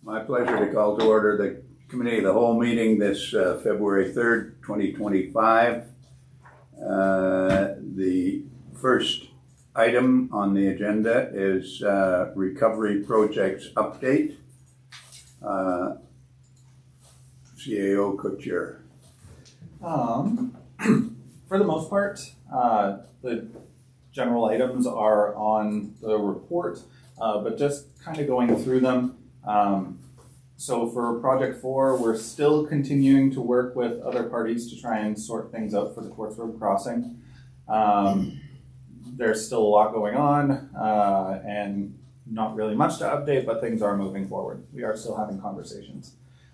My pleasure to call to order the Committee of the Whole meeting this February 3rd, 2025. The first item on the agenda is Recovery Projects Update. CAO Couture. For the most part, the general items are on the report, but just kind of going through them. So for Project 4, we're still continuing to work with other parties to try and sort things out for the Quartz Road crossing. There's still a lot going on and not really much to update, but things are moving forward. We are still having conversations.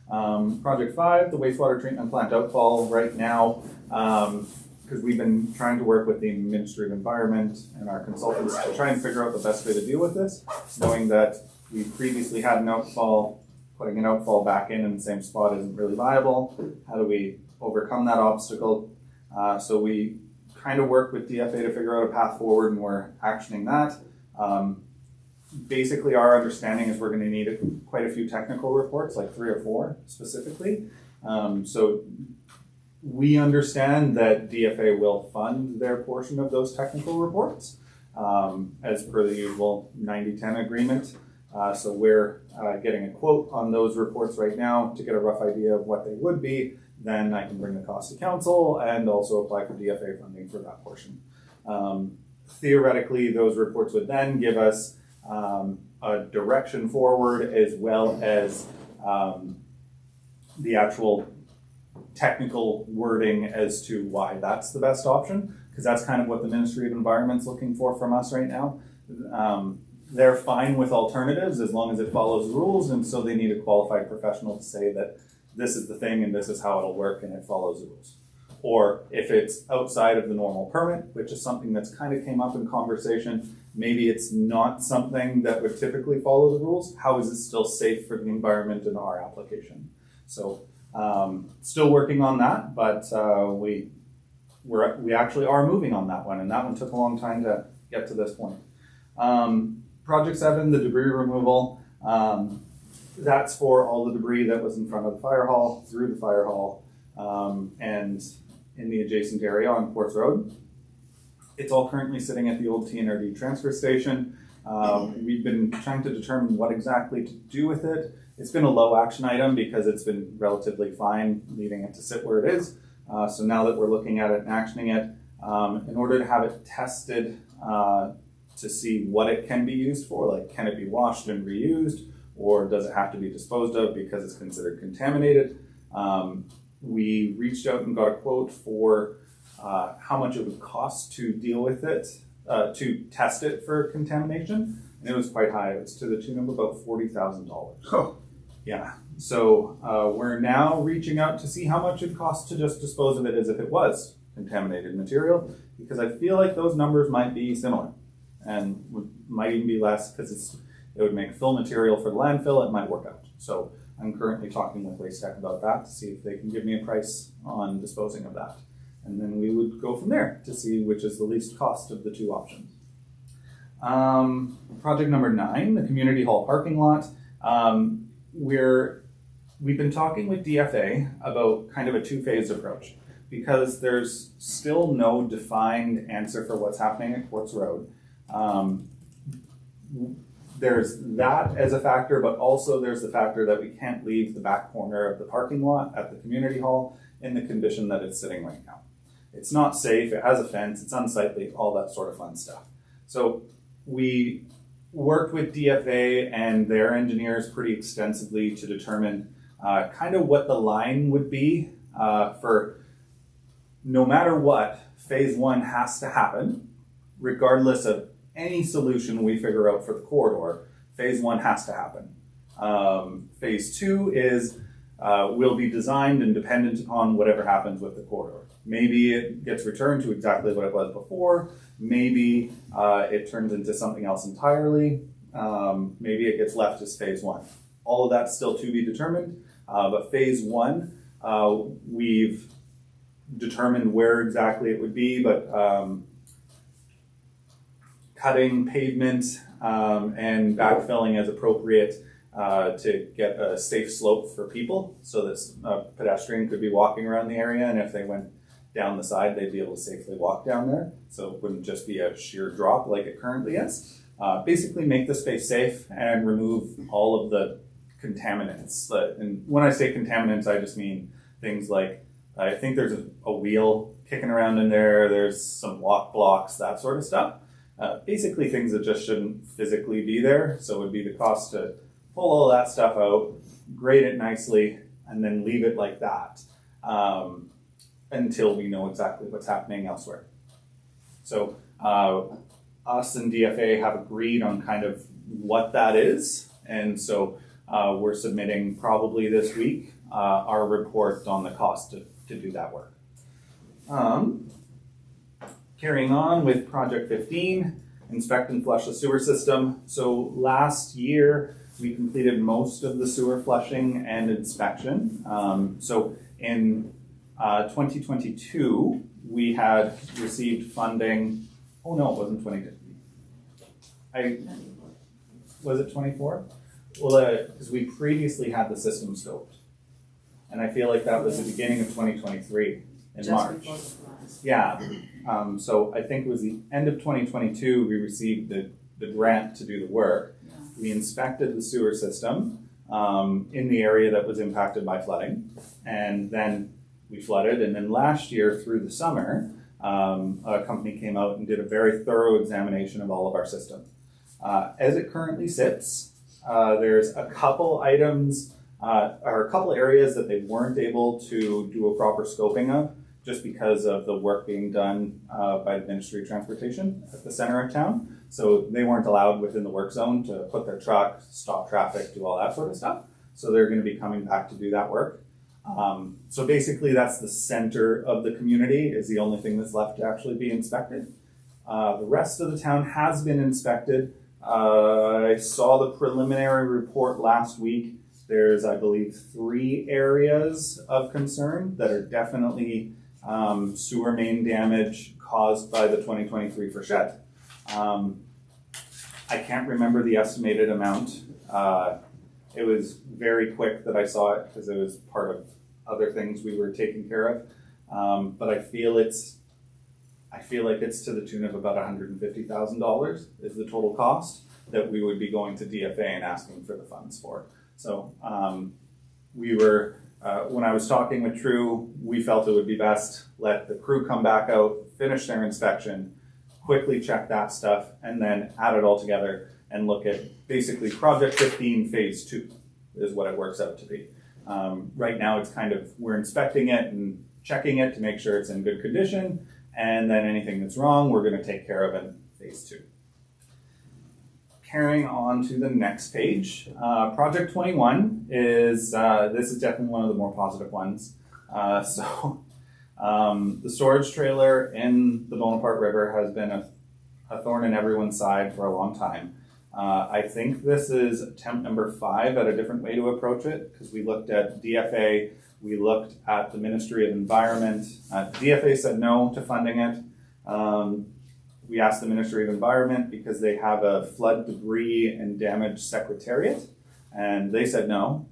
Project 5, the wastewater treatment plant outfall right now, because we've been trying to work with the Ministry of Environment and our consultants to try and figure out the best way to deal with this, knowing that we previously had an outfall. Putting an outfall back in the same spot isn't really viable. How do we overcome that obstacle? So we kind of work with DFA to figure out a path forward, and we're actioning that. Basically, our understanding is we're going to need quite a few technical reports, like 3 or 4 specifically. So we understand that DFA will fund their portion of those technical reports as per the usual 90-10 agreement. So we're getting a quote on those reports right now to get a rough idea of what they would be. Then I can bring the cost to council and also apply for DFA funding for that portion. Theoretically, those reports would then give us a direction forward, as well as the actual technical wording as to why that's the best option, because that's kind of what the Ministry of Environment's looking for from us right now. They're fine with alternatives as long as it follows the rules, and so they need a qualified professional to say that this is the thing and this is how it'll work and it follows the rules. Or if it's outside of the normal permit, which is something that's kind of came up in conversation, maybe it's not something that would typically follow the rules. How is it still safe for the environment in our application? So still working on that, but we actually are moving on that one, and that one took a long time to get to this point. Project 7, the debris removal, that's for all the debris that was in front of the fire hall, through the fire hall, and in the adjacent area on Quartz Road. It's all currently sitting at the old TNRD transfer station. We've been trying to determine what exactly to do with it. It's been a low action item because it's been relatively fine leaving it to sit where it is. So now that we're looking at it and actioning it, in order to have it tested to see what it can be used for, like can it be washed and reused, or does it have to be disposed of because it's considered contaminated? We reached out and got a quote for how much it would cost to deal with it, to test it for contamination, and it was quite high. It was to the tune of about $40,000. Oh. Yeah, so we're now reaching out to see how much it costs to just dispose of it as if it was contaminated material, because I feel like those numbers might be similar and might even be less, because it would make fill material for the landfill. It might work out. So I'm currently talking with Waste Tech about that to see if they can give me a price on disposing of that. And then we would go from there to see which is the least cost of the 2 options. Project number 9, the community hall parking lot. We've been talking with DFA about kind of a 2-phase approach, because there's still no defined answer for what's happening at Quartz Road. There's that as a factor, but also there's the factor that we can't leave the back corner of the parking lot at the community hall in the condition that it's sitting right now. It's not safe, it has a fence, it's unsightly, all that sort of fun stuff. So we worked with DFA and their engineers pretty extensively to determine kind of what the line would be for no matter what, phase 1 has to happen, regardless of any solution we figure out for the corridor. Phase 1 has to happen. Phase 2 is will be designed and dependent upon whatever happens with the corridor. Maybe it gets returned to exactly what it was before. Maybe it turns into something else entirely. Maybe it gets left as phase 1. All of that's still to be determined. But phase 1, we've determined where exactly it would be, but cutting pavement and backfilling as appropriate to get a safe slope for people so that a pedestrian could be walking around the area, and if they went down the side, they'd be able to safely walk down there. So it wouldn't just be a sheer drop like it currently is. Basically make the space safe and remove all of the contaminants. And when I say contaminants, I just mean things like, I think there's a wheel kicking around in there, there's some lock blocks, that sort of stuff. Basically things that just shouldn't physically be there. So it would be the cost to pull all that stuff out, grade it nicely, and then leave it like that until we know exactly what's happening elsewhere. So us and DFA have agreed on kind of what that is. And so we're submitting probably this week our report on the cost to do that work. Carrying on with Project 15, inspect and flush the sewer system. So last year, we completed most of the sewer flushing and inspection. So in 2022, we had received funding. Oh no, it wasn't 22. Was it 24? Well, because we previously had the system scoped. And I feel like that was the beginning of 2023 in Just March. before the class. Yeah. So I think it was the end of 2022 we received the grant to do the work. Yeah. We inspected the sewer system in the area that was impacted by flooding, and then we flooded. And then last year through the summer, a company came out and did a very thorough examination of all of our system. As it currently sits, there's a couple items or a couple areas that they weren't able to do a proper scoping of just because of the work being done by the Ministry of Transportation at the center of town. So they weren't allowed within the work zone to put their truck, stop traffic, do all that sort of stuff. So they're going to be coming back to do that work. So basically that's the center of the community is the only thing that's left to actually be inspected. The rest of the town has been inspected. I saw the preliminary report last week. There's, I believe, 3 areas of concern that are definitely sewer main damage caused by the 2023 freshet. I can't remember the estimated amount. It was very quick that I saw it because it was part of other things we were taking care of. But I feel like it's to the tune of about $150,000 is the total cost that we would be going to DFA and asking for the funds for. So we were, when I was talking with True, we felt it would be best let the crew come back out, finish their inspection, quickly check that stuff, and then add it all together and look at basically Project 15 Phase 2 is what it works out to be. Right now it's kind of, we're inspecting it and checking it to make sure it's in good condition, and then anything that's wrong, we're going to take care of in Phase 2. Carrying on to the next page, Project 21 is, this is definitely one of the more positive ones. The storage trailer in the Bonaparte River has been a thorn in everyone's side for a long time. I think this is attempt number 5 at a different way to approach it, because we looked at DFA, we looked at the Ministry of Environment. DFA said no to funding it. We asked the Ministry of Environment because they have a flood debris and damage secretariat, and they said no.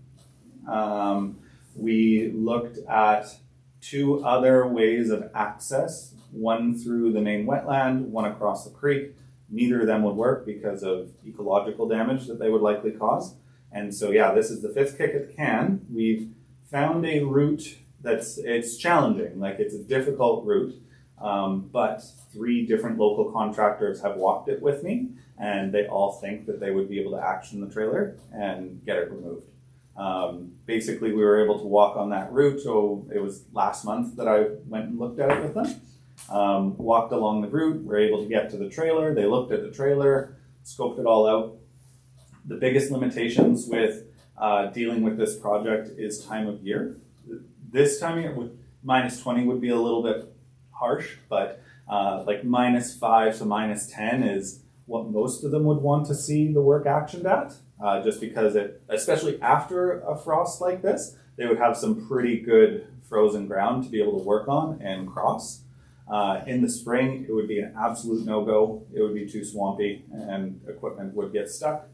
We looked at 2 other ways of access, one through the main wetland, one across the creek. Neither of them would work because of ecological damage that they would likely cause. And so, yeah, this is the 5th kick at the can. We've found a route it's challenging, like it's a difficult route. But 3 different local contractors have walked it with me, and they all think that they would be able to action the trailer and get it removed. Basically, we were able to walk on that route, so it was last month that I went and looked at it with them. Walked along the route, we're able to get to the trailer, they looked at the trailer, scoped it all out. The biggest limitations with dealing with this project is time of year. This time of year, with -20 would be a little bit harsh, but like -5 to -10 is what most of them would want to see the work actioned at, just because especially after a frost like this, they would have some pretty good frozen ground to be able to work on and cross. In the spring, it would be an absolute no-go. It would be too swampy and equipment would get stuck.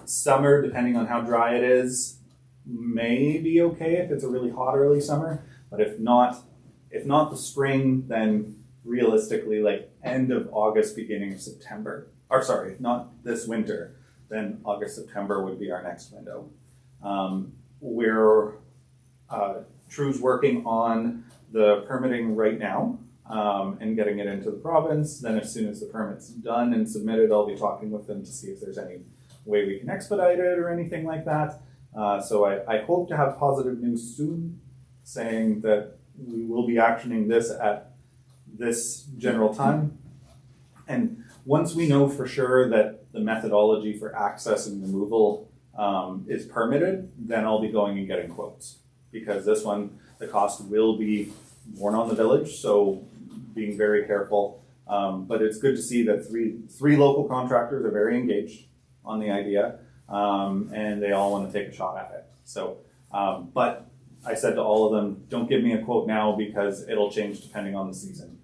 Summer, depending on how dry it is, may be okay if it's a really hot early summer, but if not the spring, then realistically, like end of August, beginning of September. Or sorry, not this winter, then August, September would be our next window. True's working on the permitting right now and getting it into the province. Then as soon as the permit's done and submitted, I'll be talking with them to see if there's any way we can expedite it or anything like that. So I hope to have positive news soon saying that we will be actioning this at this general time. And once we know for sure that the methodology for access and removal is permitted, then I'll be going and getting quotes. Because this one, the cost will be borne on the village, so being very careful. But it's good to see that three local contractors are very engaged on the idea, and they all want to take a shot at it. So, but I said to all of them, don't give me a quote now because it'll change depending on the season.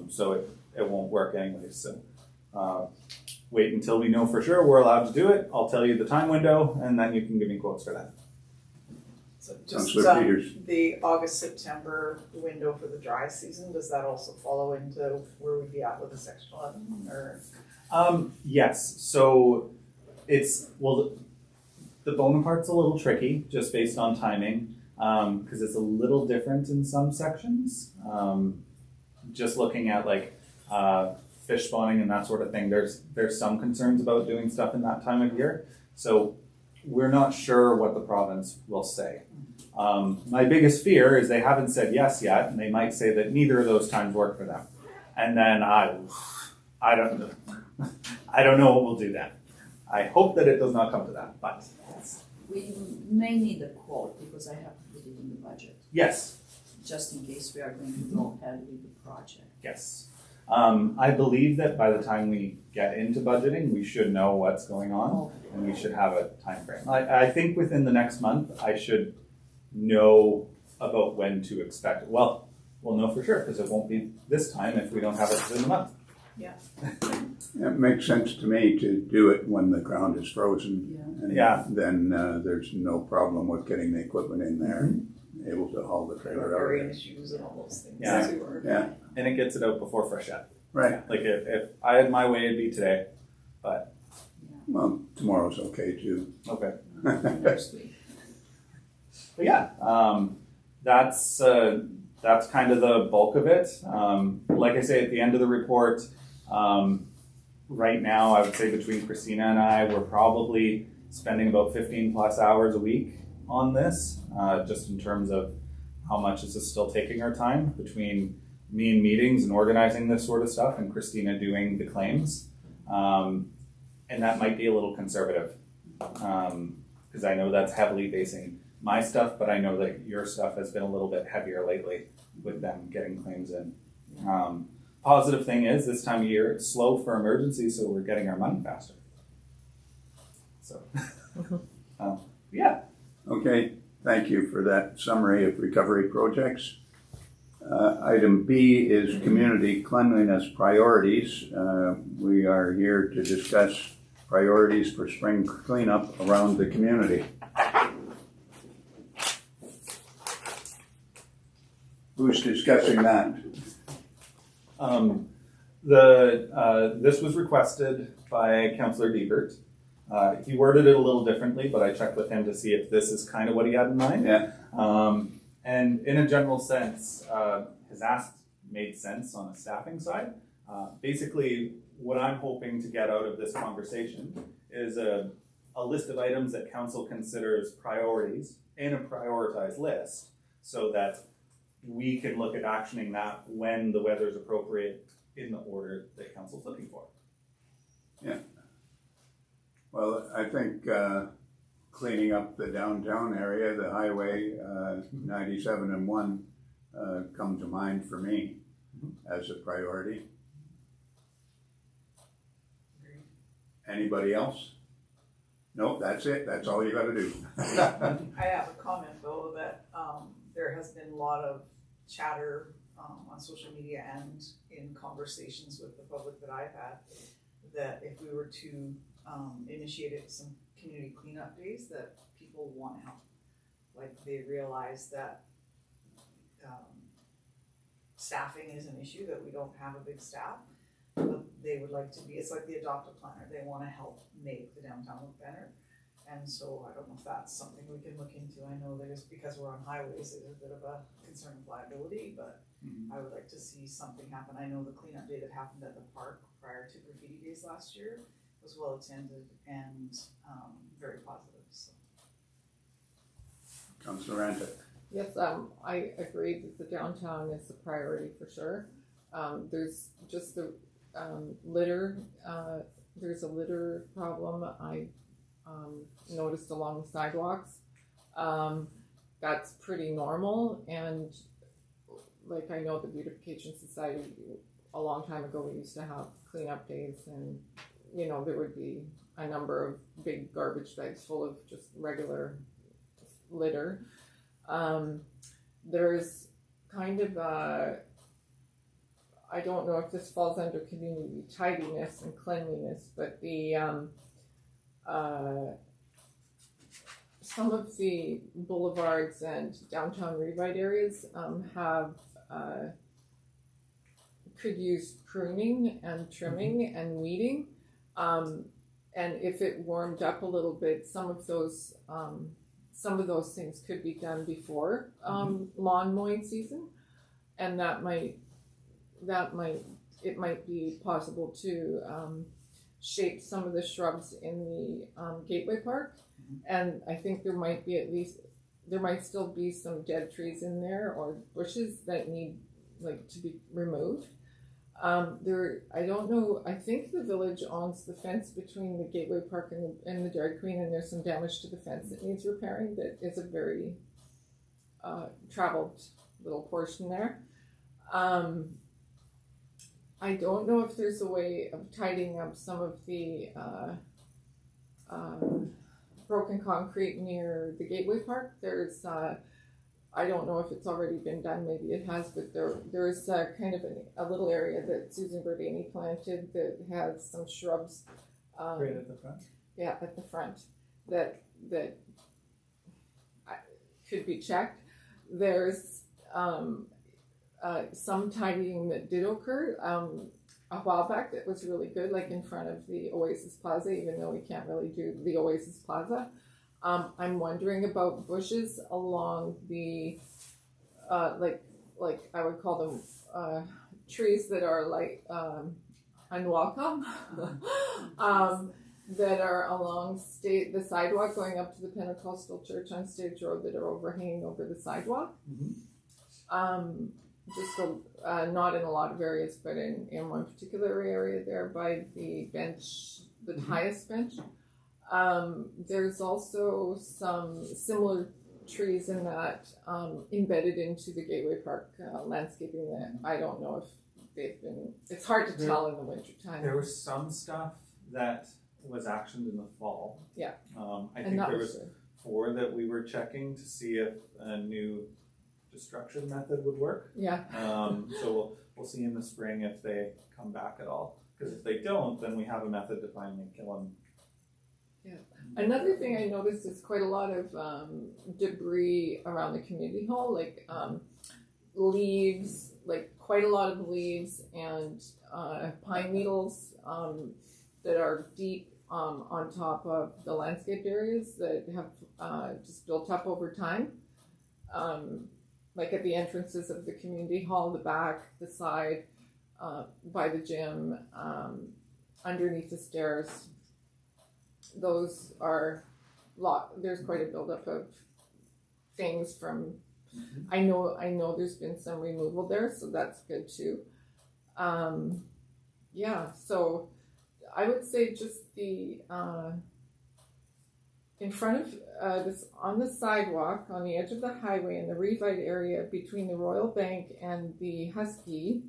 So it won't work anyway. So wait until we know for sure we're allowed to do it. I'll tell you the time window, and then you can give me quotes for that. So Sounds just good, Peters. the August-September window for the dry season, does that also follow into where we'd be at with the Section 11? Or? Yes. So it's, well, the Bonaparte's a little tricky just based on timing because it's a little different in some sections. Just looking at like fish spawning and that sort of thing, there's some concerns about doing stuff in that time of year. So we're not sure what the province will say. My biggest fear is they haven't said yes yet, and they might say that neither of those times work for them. And then I don't know. I don't know what we'll do then. I hope that it does not come to that, but We may need a quote because I have to put it in the budget, yes, just in case we are going to go ahead with the project. yes. I believe that by the time we get into budgeting, we should know what's going on, and we should have a time frame. I think within the next month, I should know about when to expect it. Well, we'll know for sure because it won't be this time if we don't have it within the month. Yeah. It makes sense to me to do it when the ground is frozen. And Yeah. then there's no problem with getting the equipment in there and able to haul the trailer out. Riparian issues and all those things Yeah. too. Or, Yeah, And it gets it out before freshet. right. Like if I had my way, it'd be today. But Well, tomorrow's okay too. okay. Next week. But yeah, that's kind of the bulk of it. Like I say, at the end of the report, right now, I would say between Christina and I, we're probably spending about 15 plus hours a week on this, just in terms of how much is this still taking our time between me and meetings and organizing this sort of stuff and Christina doing the claims. And that might be a little conservative because I know that's heavily basing my stuff, but I know that your stuff has been a little bit heavier lately with them getting claims in. Positive thing is this time of year it's slow for emergencies, so we're getting our money faster. So, yeah. Okay, thank you for that summary of recovery projects. Item B is community cleanliness priorities. We are here to discuss priorities for spring cleanup around the community. Who's discussing that? This was requested by Councillor Diebert. He worded it a little differently, but I checked with him to see if this is kind of what he had in mind. Yeah. And in a general sense, his ask made sense on a staffing side. Basically, what I'm hoping to get out of this conversation is a list of items that council considers priorities in a prioritized list so that we can look at actioning that when the weather is appropriate in the order that council's looking for. Yeah. Well, I think cleaning up the downtown area, the highway 97 and 1 come to mind for me as a priority. Anybody else? Nope, that's it. That's all you got to do. I have a comment though that there has been a lot of chatter on social media and in conversations with the public that I've had that if we were to initiated some community cleanup days that people wanna help. Like, they realize that, staffing is an issue, that we don't have a big staff. But they would like to be, it's like the adopt a planner, they wanna help make the downtown look better. And so I don't know if that's something we can look into. I know there's, because we're on highways, there's a bit of a concern of liability, but I would like to see something happen. I know the cleanup day that happened at the park prior to graffiti days last year was well attended and very positive, so. Councillor Rantic. Yes, I agree that the downtown is a priority for sure. There's just the litter, there's a litter problem I noticed along the sidewalks. That's pretty normal, and like I know the Beautification Society, a long time ago we used to have cleanup days, and you know there would be a number of big garbage bags full of just regular litter. There's kind of I don't know if this falls under community tidiness and cleanliness, but the some of the boulevards and downtown Revite areas have could use pruning and trimming and weeding, and if it warmed up a little bit, some of those things could be done before lawn mowing season, and it might be possible to shape some of the shrubs in the Gateway Park, and I think there might still be some dead trees in there or bushes that need to be removed. I don't know. I think the village owns the fence between the Gateway Park and the Dairy Queen, and there's some damage to the fence that needs repairing. That is a very traveled little portion there. I don't know if there's a way of tidying up some of the broken concrete near the Gateway Park. There's I don't know if it's already been done, maybe it has, but there's kind of a little area that Susan Berdini planted that has some shrubs. Right at the front? Yeah, at the front, that could be checked. There's some tidying that did occur a while back that was really good, like in front of the Oasis Plaza, even though we can't really do the Oasis Plaza. I'm wondering about bushes along the, like I would call them trees that are unwelcome, that are along the sidewalk going up to the Pentecostal Church on Stage Road that are overhanging over the sidewalk. Just not in a lot of areas, but in one particular area there by the bench, the highest bench. There's also some similar trees in that embedded into the Gateway Park landscaping that I don't know if they've been, it's hard to tell in the winter time. There was some stuff that was actioned in the fall. Yeah. I think there was 4 that we were checking to see if a new destruction method would work. Yeah. So we'll see in the spring if they come back at all. Because if they don't, then we have a method to finally kill them. Yeah. Another thing I noticed is quite a lot of debris around the community hall, like leaves, like quite a lot of leaves and pine needles that are deep on top of the landscape areas that have just built up over time. Like at the entrances of the community hall, the back, the side, by the gym, underneath the stairs. Those are there's quite a buildup of things from. I know there's been some removal there, so that's good too. Yeah, so I would say just the in front of this on the sidewalk on the edge of the highway in the Revite area between the Royal Bank and the Husky.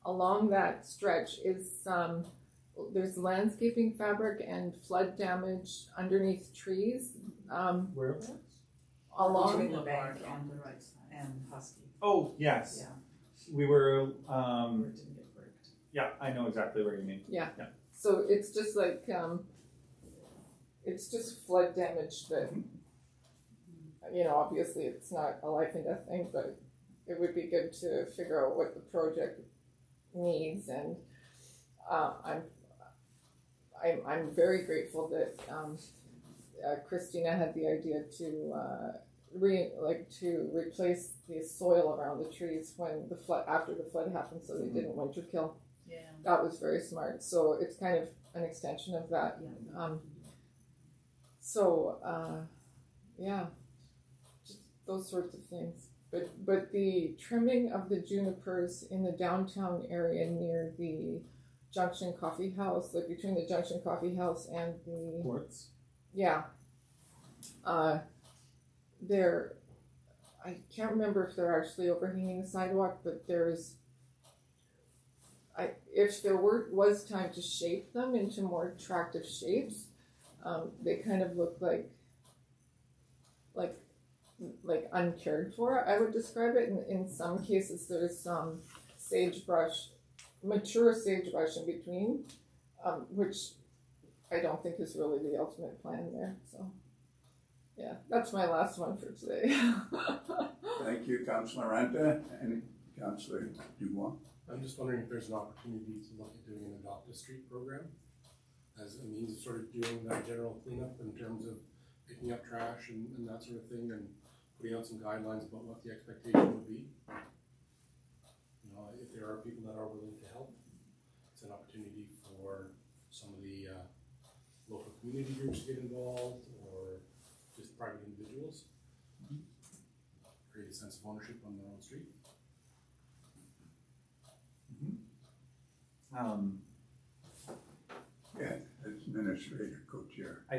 Along that stretch is there's landscaping fabric and flood damage underneath trees. Whereabouts? Along Between the bank and Husky. Oh, yes. Yeah. We were, Where it didn't get bricked. yeah, I know exactly what you mean. So it's just like, it's just flood damage that, you know, obviously it's not a life and death thing, but it would be good to figure out what the project needs. And I'm very grateful that Christina had the idea to replace the soil around the trees when the flood, after the flood happened, so they didn't winter kill. Yeah. That was very smart. So it's kind of an extension of that. Yeah, just those sorts of things. But the trimming of the junipers in the downtown area near the Junction Coffee House, like between the Junction Coffee House and the Quartz. I can't remember if they're actually overhanging the sidewalk, but if there was time to shape them into more attractive shapes, they kind of look like uncared for, I would describe it. In some cases, there's some sagebrush, mature sagebrush in between, which I don't think is really the ultimate plan there. So, yeah, that's my last one for today. Thank you, Councillor Renta and Councillor Dubois. I'm just wondering if there's an opportunity to look at doing an Adopt a Street program as a means of sort of doing that general cleanup in terms of picking up trash and that sort of thing, and putting out some guidelines about what the expectation would be. You know, if there are people that are willing to help, it's an opportunity for some of the local community groups to get involved, or just private individuals. Create a sense of ownership on their own street. Yeah, Administrator Co-Chair. I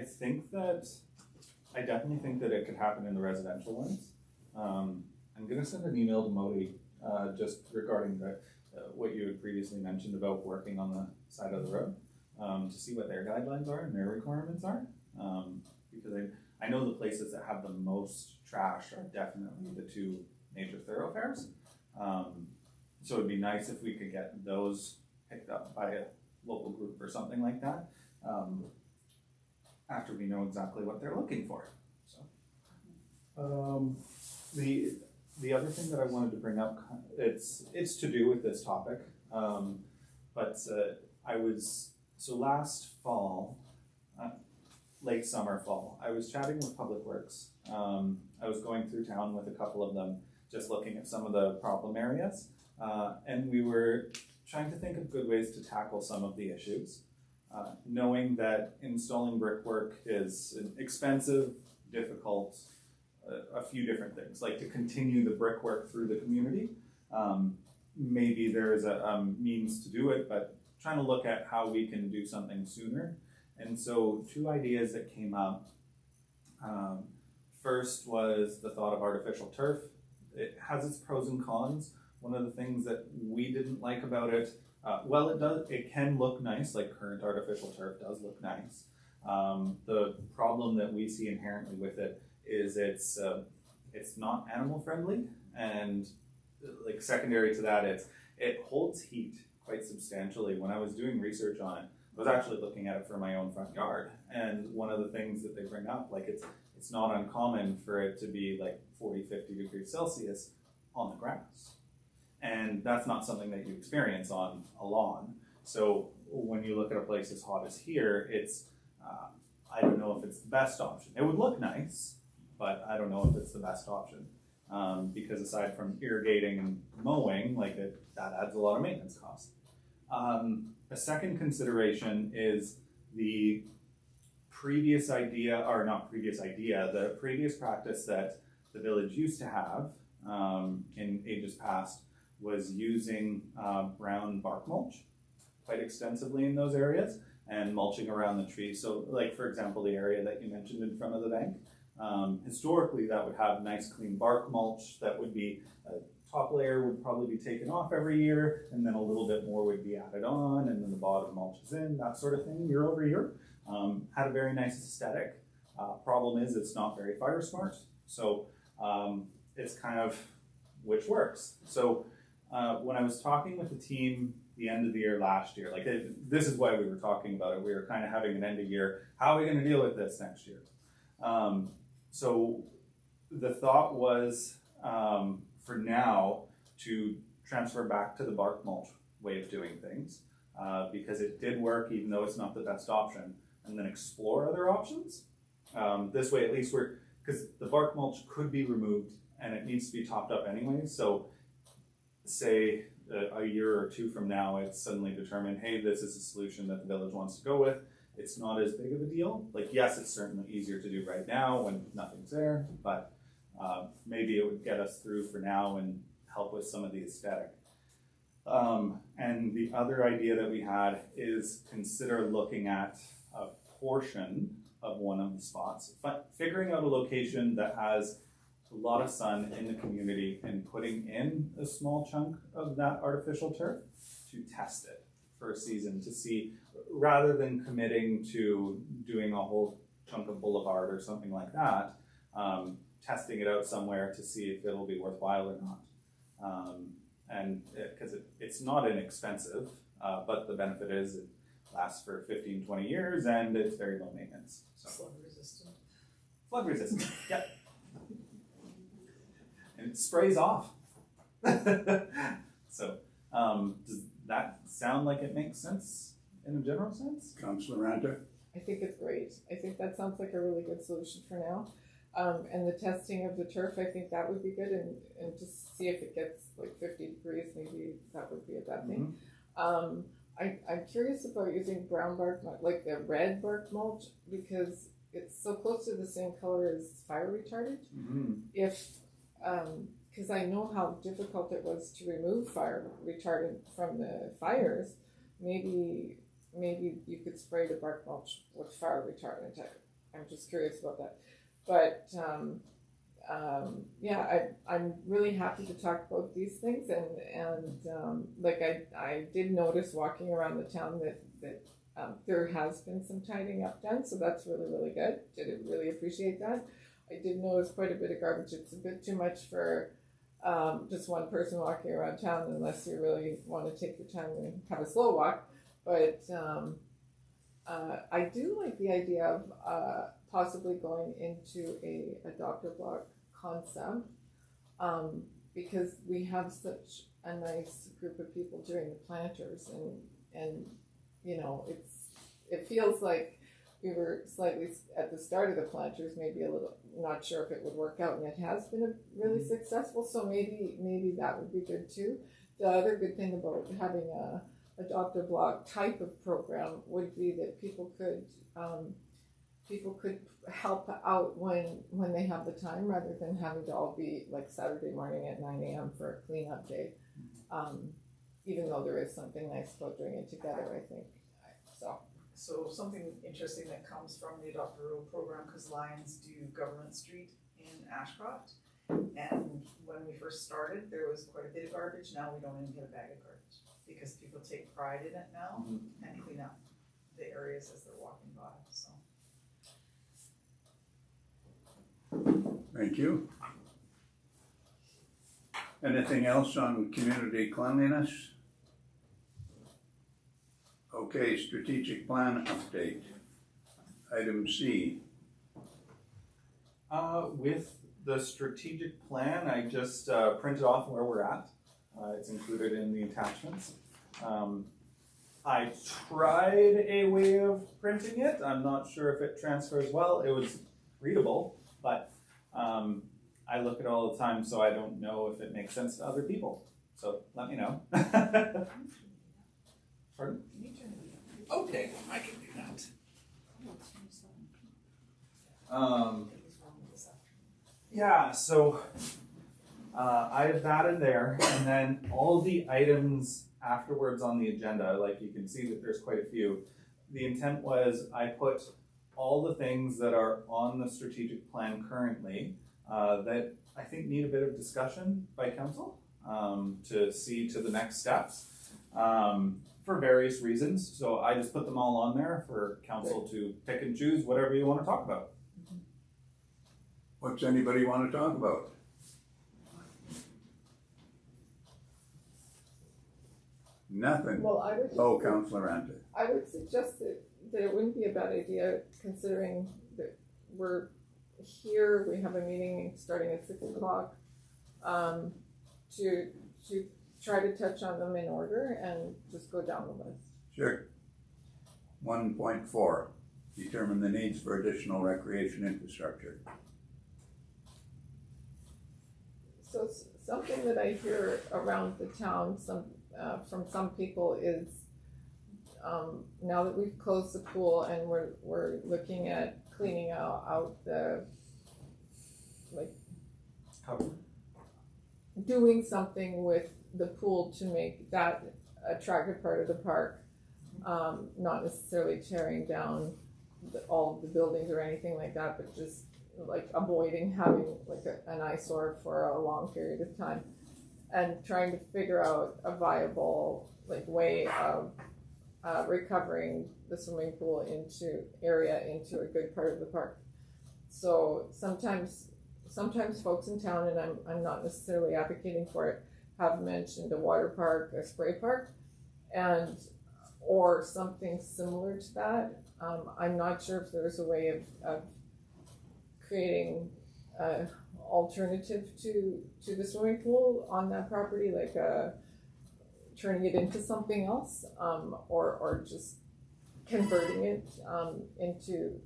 definitely think that it could happen in the residential ones. I'm gonna send an email to Modi, just regarding what you had previously mentioned about working on the side of the road, to see what their guidelines are and their requirements are. Because I know the places that have the most trash are definitely the two major thoroughfares. So it'd be nice if we could get those picked up by a local group or something like that, after we know exactly what they're looking for. So, the other thing that I wanted to bring up, it's to do with this topic, but last fall, late summer, fall, I was chatting with Public Works. I was going through town with a couple of them, just looking at some of the problem areas, and we were trying to think of good ways to tackle some of the issues, knowing that installing brickwork is expensive, difficult, a few different things. Like to continue the brickwork through the community, maybe there is a means to do it, but trying to look at how we can do something sooner. And so 2 ideas that came up. First was the thought of artificial turf. It has its pros and cons. One of the things that we didn't like about it, it can look nice, like current artificial turf does look nice. The problem that we see inherently with it is it's not animal friendly, and like secondary to that, it holds heat quite substantially. When I was doing research on it, I was actually looking at it for my own front yard, and one of the things that they bring up, like it's not uncommon for it to be like 40, 50 degrees Celsius on the grass. And that's not something that you experience on a lawn. So when you look at a place as hot as here, I don't know if it's the best option. It would look nice, but I don't know if it's the best option. Because aside from irrigating and mowing, that adds a lot of maintenance costs. A second consideration is the previous practice that the village used to have in ages past was using brown bark mulch quite extensively in those areas and mulching around the trees. So like, for example, the area that you mentioned in front of the bank, historically that would have nice clean bark mulch that would be, top layer would probably be taken off every year, and then a little bit more would be added on, and then the bottom mulches in, that sort of thing, year over year. Had a very nice aesthetic. Problem is it's not very fire smart, so it's kind of which works. So when I was talking with the team the end of the year last year. Like this is why we were talking about it. We were kind of having an end of year. How are we going to deal with this next year? So the thought was for now to transfer back to the bark mulch way of doing things because it did work, even though it's not the best option, and then explore other options. This way, at least because the bark mulch could be removed and it needs to be topped up anyway. So say a year or two from now, it's suddenly determined, hey, this is a solution that the village wants to go with. It's not as big of a deal. Like, yes, it's certainly easier to do right now when nothing's there, but maybe it would get us through for now and help with some of the aesthetic. And the other idea that we had is consider looking at a portion of one of the spots, but figuring out a location that has a lot of sun in the community and putting in a small chunk of that artificial turf to test it for a season to see, rather than committing to doing a whole chunk of boulevard or something like that, testing it out somewhere to see if it'll be worthwhile or not. And because it's not inexpensive, but the benefit is it lasts for 15, 20 years and it's very low maintenance. So. Slug resistant. Flood resistant, yep. And it sprays off. So, does that sound like it makes sense in a general sense? Councillor Ranta? I think it's great. I think that sounds like a really good solution for now. And the testing of the turf, I think that would be good, and just see if it gets like 50 degrees, maybe that would be a bad thing. I'm curious about using brown bark, like the red bark mulch, because it's so close to the same color as fire retardant. If because I know how difficult it was to remove fire retardant from the fires, maybe you could spray the bark mulch with fire retardant. I'm just curious about that. But yeah, I'm really happy to talk about these things, and like I did notice walking around the town that there has been some tidying up done, so that's really good. Did really appreciate that. I did notice quite a bit of garbage. It's a bit too much for just one person walking around town, unless you really want to take your time and have a slow walk. But I do like the idea of possibly going into a Dr. Block concept, because we have such a nice group of people doing the planters, and you know, it feels like we were slightly at the start of the planters, maybe a little not sure if it would work out, and it has been really successful, so maybe that would be good too. The other good thing about having a Dr. Block type of program would be that people could help out when they have the time, rather than having to all be like Saturday morning at 9 a.m. for a cleanup day. Even though there is something nice about doing it together, I think. So something interesting that comes from the Adopt a Road program, because Lions do Government Street in Ashcroft, and when we first started, there was quite a bit of garbage. Now we don't even get a bag of garbage, because people take pride in it now and clean up the areas as they're walking by, so. Thank you. Anything else on community cleanliness? Okay, strategic plan update. Item C. With the strategic plan, I just printed off where we're at. It's included in the attachments. I tried a way of printing it. I'm not sure if it transfers well. It was readable, but I look at it all the time, so I don't know if it makes sense to other people. So let me know. Pardon? Okay, I can do that. Yeah, so I have that in there, and then all the items afterwards on the agenda, like you can see that there's quite a few. The intent was I put all the things that are on the strategic plan currently that I think need a bit of discussion by council to see to the next steps for various reasons. So I just put them all on there for council to pick and choose whatever you want to talk about. What's anybody want to talk about? Nothing. Well, I would. Oh, Councillor Anta. I would suggest that it wouldn't be a bad idea, considering that we're here, we have a meeting starting at 6 o'clock, to try to touch on them in order and just go down the list. Sure. 1.4, determine the needs for additional recreation infrastructure. So something that I hear around the town, from some people is, now that we've closed the pool and we're looking at cleaning out the, like, doing something with the pool to make that attractive part of the park, not necessarily tearing down all of the buildings or anything like that, but just like avoiding having like an eyesore for a long period of time, and trying to figure out a viable like way of recovering the swimming pool into a good part of the park. So sometimes folks in town, and I'm not necessarily advocating for it, have mentioned a water park, a spray park, or something similar to that. I'm not sure if there's a way of creating an alternative to the swimming pool on that property, like turning it into something else, or just converting it into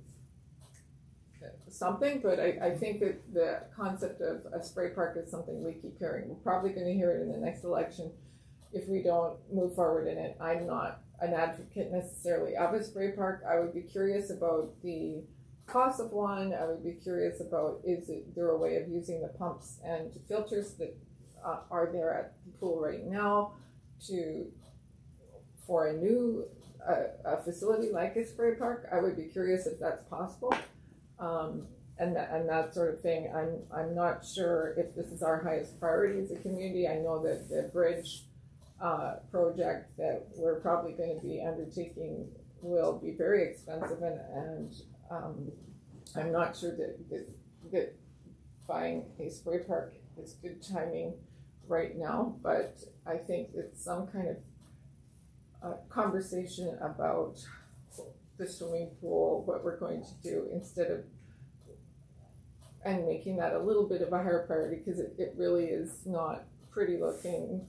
something. But I think that the concept of a spray park is something we keep hearing. We're probably going to hear it in the next election if we don't move forward in it. I'm not an advocate necessarily of a spray park. I would be curious about the cost of one. I would be curious about, is there a way of using the pumps and filters that are there at the pool right now for a new a facility like a spray park? I would be curious if that's possible. And that sort of thing. I'm not sure if this is our highest priority as a community. I know that the bridge project that we're probably going to be undertaking will be very expensive, and I'm not sure that buying a spray park is good timing right now, but I think it's some kind of conversation about the swimming pool, what we're going to do and making that a little bit of a higher priority, because it really is not pretty looking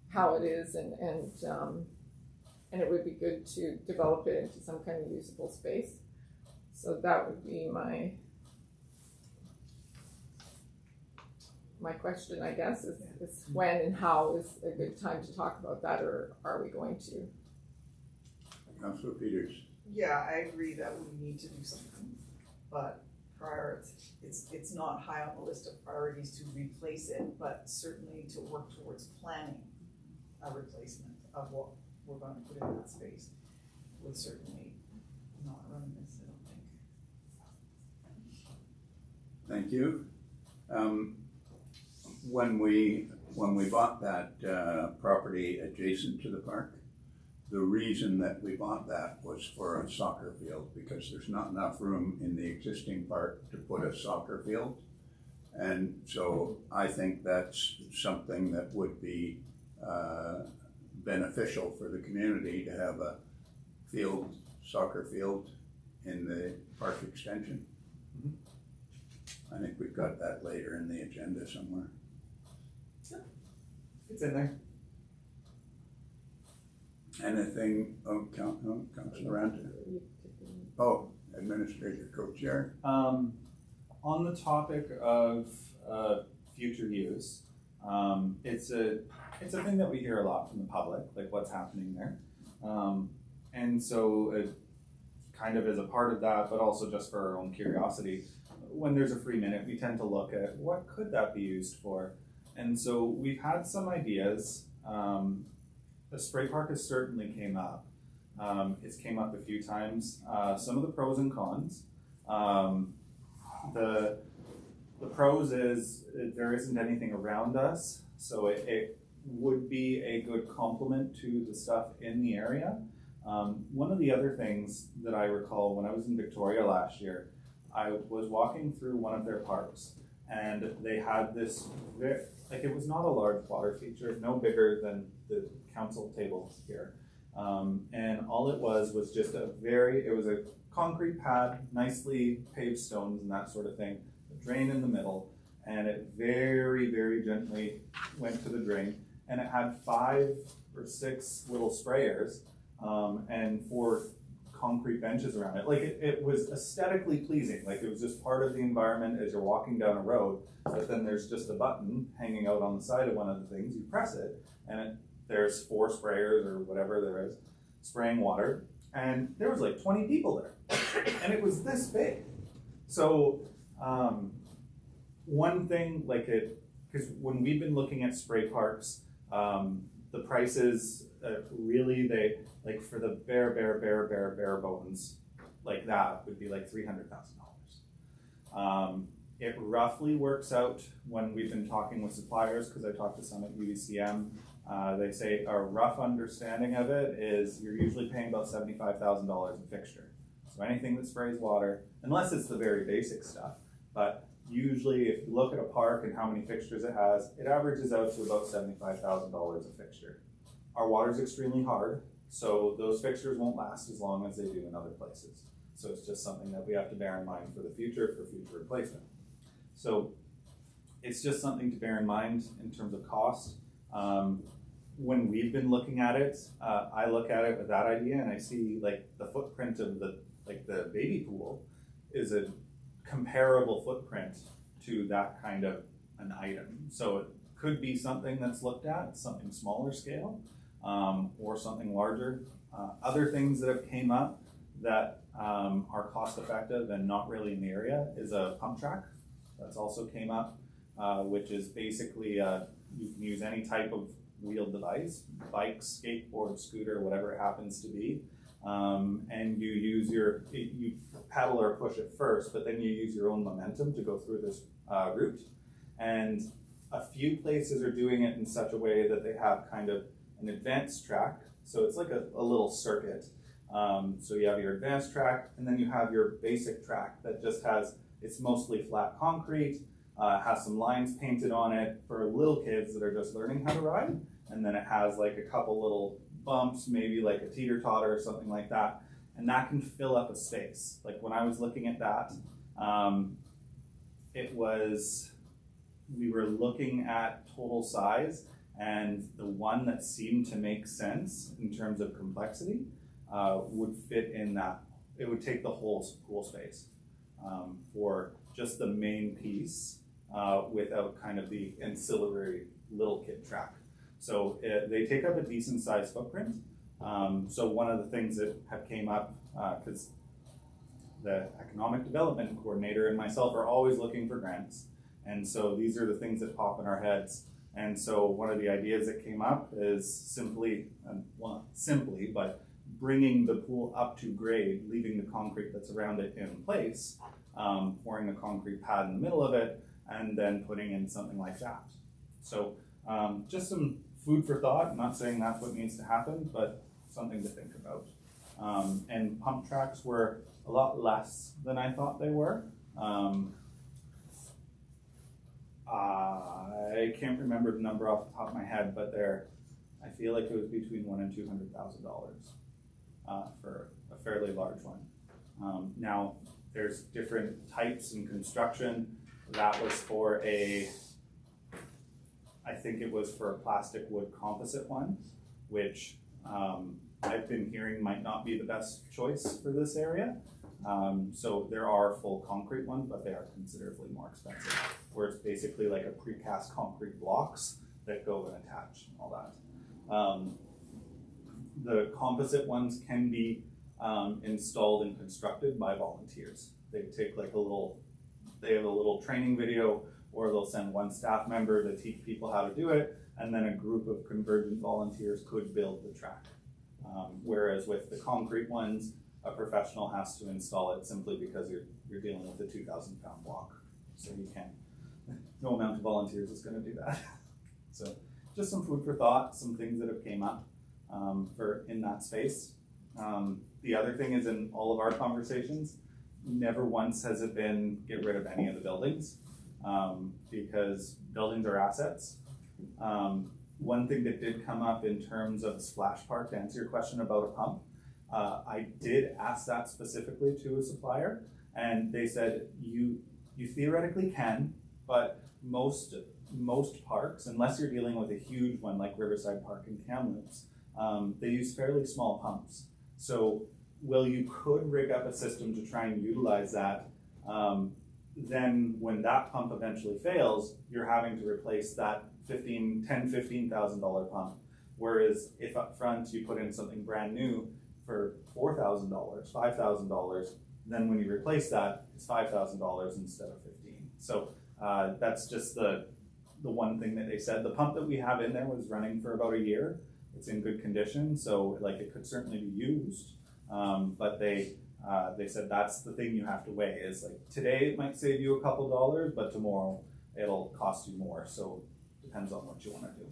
how it is, and it would be good to develop it into some kind of usable space. So that would be my question, I guess, is when and how is a good time to talk about that, or are we going to? Councillor Peters. Yeah, I agree that we need to do something, but it's not high on the list of priorities to replace it, but certainly to work towards planning a replacement of what we're going to put in that space would certainly not run this, I don't think. Thank you. When we bought that property adjacent to the park, the reason that we bought that was for a soccer field, because there's not enough room in the existing park to put a soccer field. And so I think that's something that would be beneficial for the community, to have a soccer field in the park extension. I think we've got that later in the agenda somewhere. It's in there. Anything, Councillor Anta? Oh, Administrator Co-Chair. On the topic of future use, it's a thing that we hear a lot from the public, like what's happening there. And so it kind of as a part of that, but also just for our own curiosity, when there's a free minute, we tend to look at what could that be used for. And so we've had some ideas. The spray park has certainly came up. It's came up a few times. Some of the pros and cons. The pros is there isn't anything around us, so it would be a good complement to the stuff in the area. One of the other things that I recall when I was in Victoria last year, I was walking through one of their parks, and they had this like it was not a large water feature, no bigger than the council table here, and all it was just it was a concrete pad, nicely paved stones and that sort of thing, a drain in the middle, and it very, very gently went to the drain, and it had 5 or 6 little sprayers, and 4 concrete benches around it. Like it was aesthetically pleasing, like it was just part of the environment as you're walking down a road, but then there's just a button hanging out on the side of one of the things, you press it, and there's 4 sprayers or whatever there is, spraying water, and there was like 20 people there, and it was this big. So one thing, like because when we've been looking at spray parks, the prices really, they, like for the bare bones, like that would be like $300,000. It roughly works out when we've been talking with suppliers, because I talked to some at UECM, they say a rough understanding of it is you're usually paying about $75,000 a fixture. So anything that sprays water, unless it's the very basic stuff, but usually if you look at a park and how many fixtures it has, it averages out to about $75,000 a fixture. Our water's extremely hard, so those fixtures won't last as long as they do in other places. So it's just something that we have to bear in mind for the future, for future replacement. So it's just something to bear in mind in terms of cost. When we've been looking at it, I look at it with that idea, and I see like the footprint of the baby pool is a comparable footprint to that kind of an item. So it could be something that's looked at, something smaller scale, or something larger. Other things that have came up that are cost effective and not really in the area is a pump track. That's also came up, which is basically you can use any type of wheeled device, bike, skateboard, scooter, whatever it happens to be, and you paddle or push it first, but then you use your own momentum to go through this route. And a few places are doing it in such a way that they have kind of an advanced track, so it's like a little circuit. So you have your advanced track, and then you have your basic track that just it's mostly flat concrete, has some lines painted on it for little kids that are just learning how to ride, and then it has like a couple little bumps, maybe like a teeter-totter or something like that, and that can fill up a space. Like when I was looking at that, we were looking at total size, and the one that seemed to make sense in terms of complexity would fit in that. It would take the whole pool space for just the main piece without kind of the ancillary little kid track. So they take up a decent sized footprint. So one of the things that have came up, because the economic development coordinator and myself are always looking for grants, and so these are the things that pop in our heads. And so one of the ideas that came up is simply, well, not simply, but bringing the pool up to grade, leaving the concrete that's around it in place, pouring a concrete pad in the middle of it, and then putting in something like that. So just some food for thought. I'm not saying that's what needs to happen, but something to think about. And pump tracks were a lot less than I thought they were. I can't remember the number off the top of my head, but I feel like it was between $100,000 and $200,000 for a fairly large one. Now, there's different types in construction. That was for I think it was for a plastic wood composite one, which I've been hearing might not be the best choice for this area. So there are full concrete ones, but they are considerably more expensive, where it's basically like a precast concrete blocks that go and attach and all that. The composite ones can be installed and constructed by volunteers. They take they have a little training video, or they'll send one staff member to teach people how to do it, and then a group of convergent volunteers could build the track. Whereas with the concrete ones, a professional has to install it simply because you're dealing with a 2,000-pound block. So you can't, no amount of volunteers is going to do that. So just some food for thought, some things that have came up in that space. The other thing is, in all of our conversations, never once has it been get rid of any of the buildings. because buildings are assets. One thing that did come up in terms of the splash park, to answer your question about a pump, I did ask that specifically to a supplier, and they said you theoretically can, but most parks, unless you're dealing with a huge one like Riverside Park in Kamloops, they use fairly small pumps. So while you could rig up a system to try and utilize that, then when that pump eventually fails, you're having to replace that $15,000 pump. Whereas if up front you put in something brand new for $4,000, $5,000, then when you replace that, it's $5,000 instead of $15,000. So that's just the one thing that they said. The pump that we have in there was running for about a year. It's in good condition, so like it could certainly be used. But they said that's the thing you have to weigh is like today it might save you a couple dollars, but tomorrow it'll cost you more. So depends on what you want to do.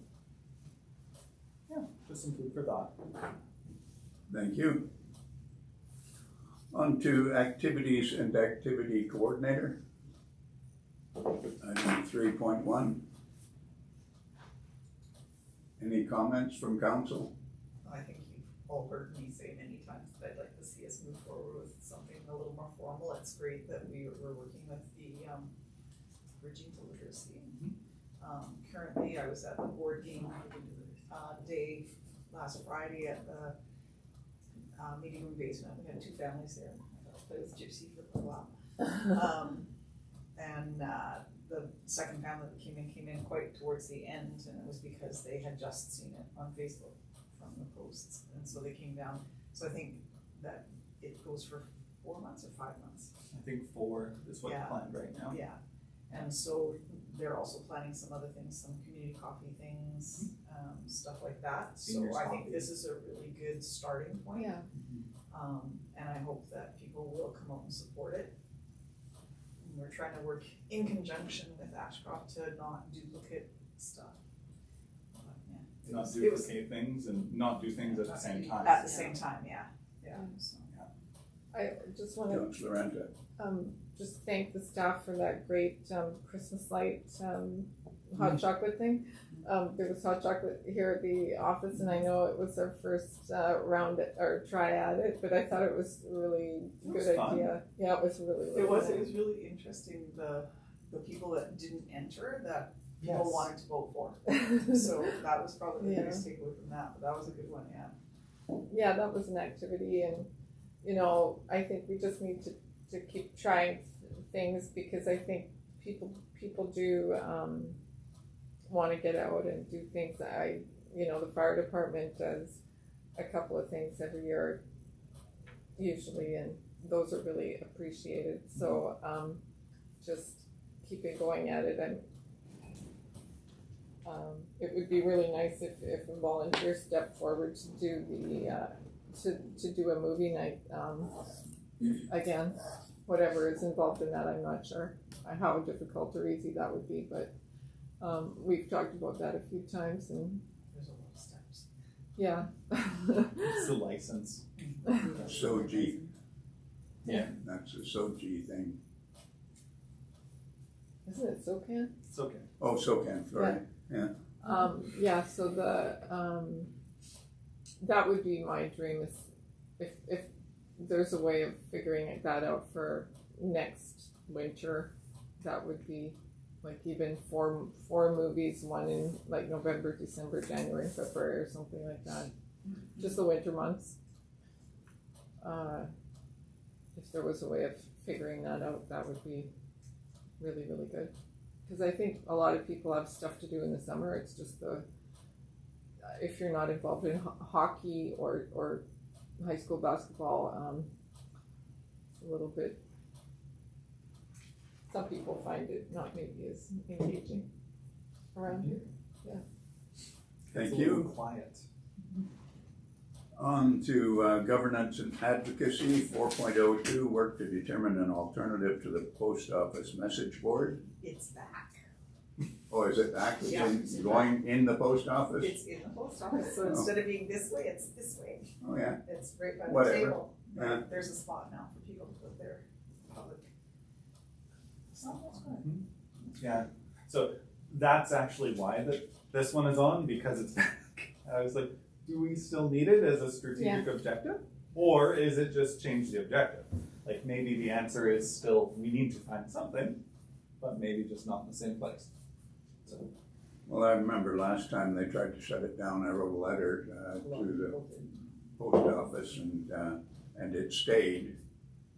Yeah, just some food for thought. Thank you. On to activities and activity coordinator. Item 3.1. Any comments from council? I think you've all heard me say many times that I'd like to see us move forward with something a little more formal. It's great that we're working with the Bridging to Literacy. Currently, I was at the board game day last Friday at the meeting room basement. We had 2 families there. I got to play with Gypsy for a while. And the second family that came in quite towards the end, and it was because they had just seen it on Facebook from the posts, and so they came down. So I think that it goes for 4 months or 5 months. I think 4 is what's Yeah. planned right now. Yeah, and so they're also planning some other things, some community coffee things, stuff like that. Seniors So I think coffee. this is a really good starting point. Yeah. And I hope that people will come out and support it. And we're trying to work in conjunction with Ashcroft to not duplicate stuff. But, yeah, Not it was duplicate things and not do things at the same time. at the same time, yeah. So. I just want to Councillor Anta. just thank the staff for that great Christmas light hot chocolate thing. There was hot chocolate here at the office, and I know it was our first round or try at it, but I thought it was a really was good fun. idea. Yeah, it was really, really It was nice. really interesting, the people that didn't enter, that people Yes. wanted to vote for. So that was probably the Yeah. biggest takeaway from that, but that was a good one, yeah. Yeah, that was an activity, and you know, I think we just need to keep trying things because I think people do want to get out and do things. The fire department does a couple of things every year usually, and those are really appreciated. So just keeping going at it. And it would be really nice if a volunteer stepped forward to do to do a movie night again. Whatever is involved in that, I'm not sure how difficult or easy that would be, but we've talked about that a few times, and There's a lot of steps. yeah. It's the license. Soji. Yeah. That's a Soji thing. Isn't it SoCan? It's okay. Oh, SoCan, sorry. So the that would be my dream is if there's a way of figuring that out for next winter, that would be like even four movies, one in like November, December, January, February, or something like that. Just the winter months. If there was a way of figuring that out, that would be really, really good. Because I think a lot of people have stuff to do in the summer. It's just if you're not involved in hockey or high school basketball, it's a little bit. Some people find it not maybe as engaging around here. Thank It's a you. little quiet. On to governance and advocacy, 4.02, work to determine an alternative to the post office message board. It's back. Oh, is it back? Yeah. Going in the post office? It's in the post office, so instead of being this way, it's this way. Oh, yeah. It's right by the Whatever. table. Yeah. There's a spot now for people to put their public. So that's good. Yeah, so that's actually why this one is on, because it's, I was like, do we still need it as a strategic objective? Or is it just change the objective? Like maybe the answer is still, we need to find something, but maybe just not in the same place. So, Well, I remember last time they tried to shut it down, I wrote a letter to the post office and it stayed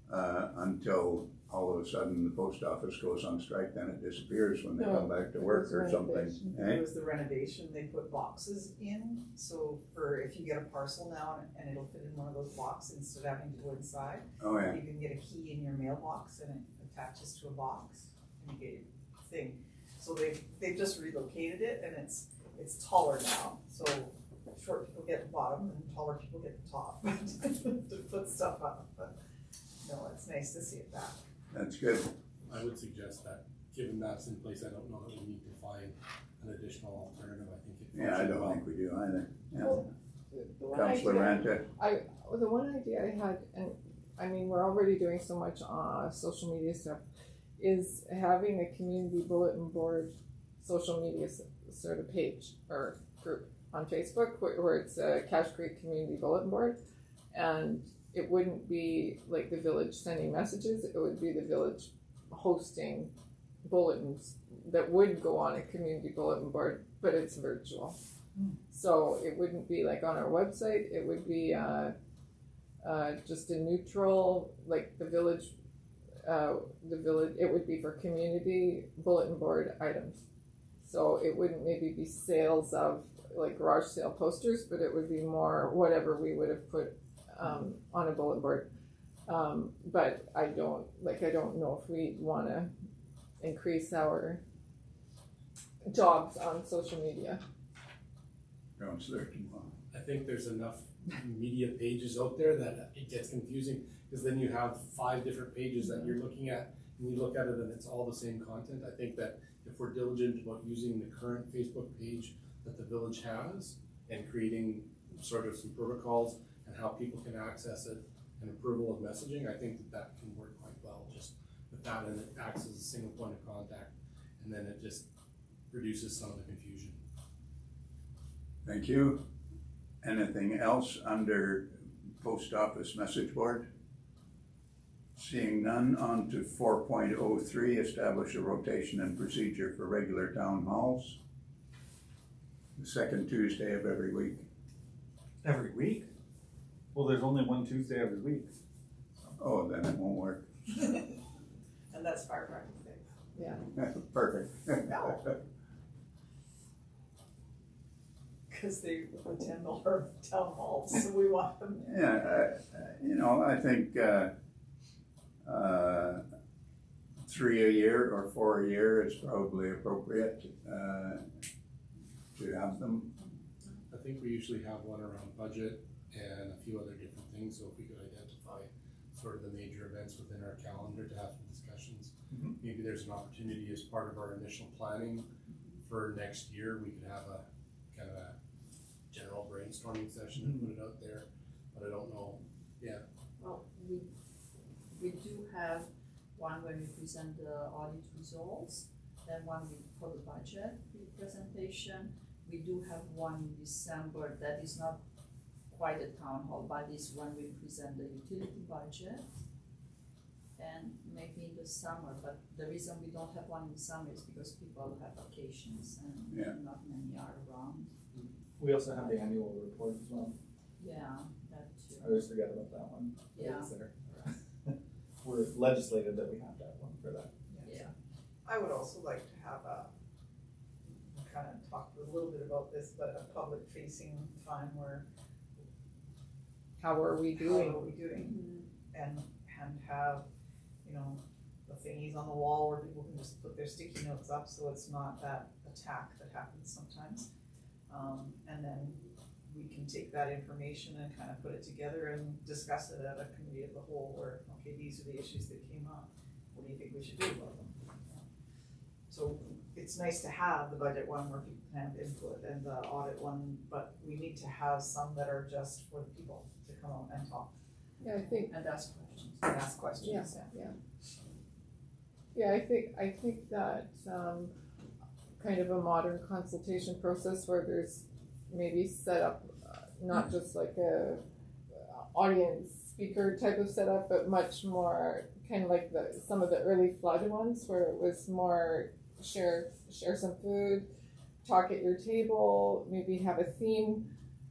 until all of a sudden the post office goes on strike, then it disappears when they come back to work or something. It Eh? was the renovation, they put boxes in, so for, if you get a parcel now and it'll fit in one of those boxes instead of having to go inside, Oh, yeah. you can get a key in your mailbox and it attaches to a box and you get your thing. So they've just relocated it and it's taller now, so short people get the bottom and taller people get the top to put stuff up, but no, it's nice to see it back. That's good. I would suggest that, given that's in place, I don't know that we need to find an additional alternative. I think it Yeah, I functions don't well. think we do either. Yeah. Well, the one Councillor idea- Ranta? The one idea I had, and I mean, we're already doing so much social media stuff, is having a community bulletin board social media sort of page or group on Facebook where it's a Cache Creek Community Bulletin Board, and it wouldn't be like the village sending messages, it would be the village hosting bulletins that would go on a community bulletin board, but it's virtual. So it wouldn't be like on our website, it would be just a neutral, like the village, it would be for community bulletin board items. So it wouldn't maybe be sales of like garage sale posters, but it would be more whatever we would have put on a bulletin board. But I don't know if we want to increase our jobs on social media. Councillor Dubois. I think there's enough media pages out there that it gets confusing, because then you have 5 different pages that you're looking at, and you look at it and it's all the same content. I think that if we're diligent about using the current Facebook page that the village has and creating sort of some protocols and how people can access it and approval of messaging, I think that can work quite well just with that, and it acts as a single point of contact, and then it just reduces some of the confusion. Thank you. Anything else under post office message board? Seeing none, on to 4.03, establish a rotation and procedure for regular town halls. The second Tuesday of every week. every week? Well, there's only one Tuesday every week. Oh, then it won't work. And that's fire practice day. Perfect. Because they attend all our town halls, so we want them. Yeah, I think 3 a year or 4 a year is probably appropriate to have them. I think we usually have one around budget and a few other different things, so if we could identify sort of the major events within our calendar to have some discussions. Mhm. Maybe there's an opportunity as part of our initial planning for next year, we could have a kind of a general brainstorming session and put it out there, but I don't know. Well, we do have one where we present the audit results, then one for the budget presentation. We do have one in December that is not quite a town hall, but is when we present the utility budget. And maybe in the summer, but the reason we don't have one in summer is because people have vacations Yeah. and not many are around. We also have the annual report as well. Yeah, that too. I always forget about that one. but Yeah. It's there. We're legislated that we have to have one for that. Yeah. I would also like to have kind of talked a little bit about this, but a public facing time where, How are we how doing? are we doing? And have, the thingies on the wall where people can just put their sticky notes up, so it's not that attack that happens sometimes. And then we can take that information and kind of put it together and discuss it at a committee of the whole, where, okay, these are the issues that came up, what do you think we should do about them? So it's nice to have the budget one where people can have input and the audit one, but we need to have some that are just for the people to come out and talk Yeah, I think, And ask questions. and ask questions. yeah. Yeah, I think that kind of a modern consultation process where there's maybe set up not just like a audience speaker type of setup, but much more kind of like some of the early flood ones where it was more share some food, talk at your table, maybe have a theme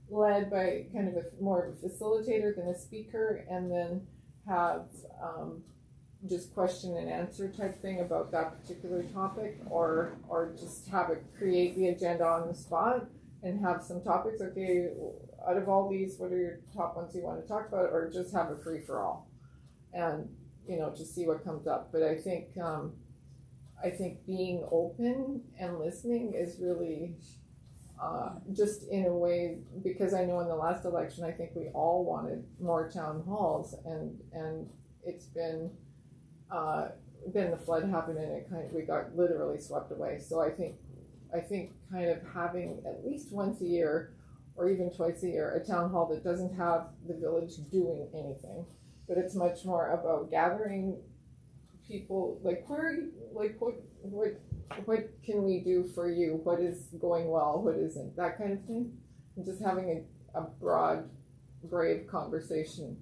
led by kind of a more of a facilitator than a speaker, and then have just question and answer type thing about that particular topic, or just have it create the agenda on the spot and have some topics. Okay, out of all these, what are your top ones you want to talk about, or just have a free for all, and just see what comes up. But I think being open and listening is really just in a way, because I know in the last election I think we all wanted more town halls, and it's been then the flood happened and we got literally swept away. So I think kind of having at least once a year or even twice a year a town hall that doesn't have the village doing anything, but it's much more about gathering people, like where are you, like what can we do for you, what is going well, what isn't, that kind of thing, and just having a broad, brave conversation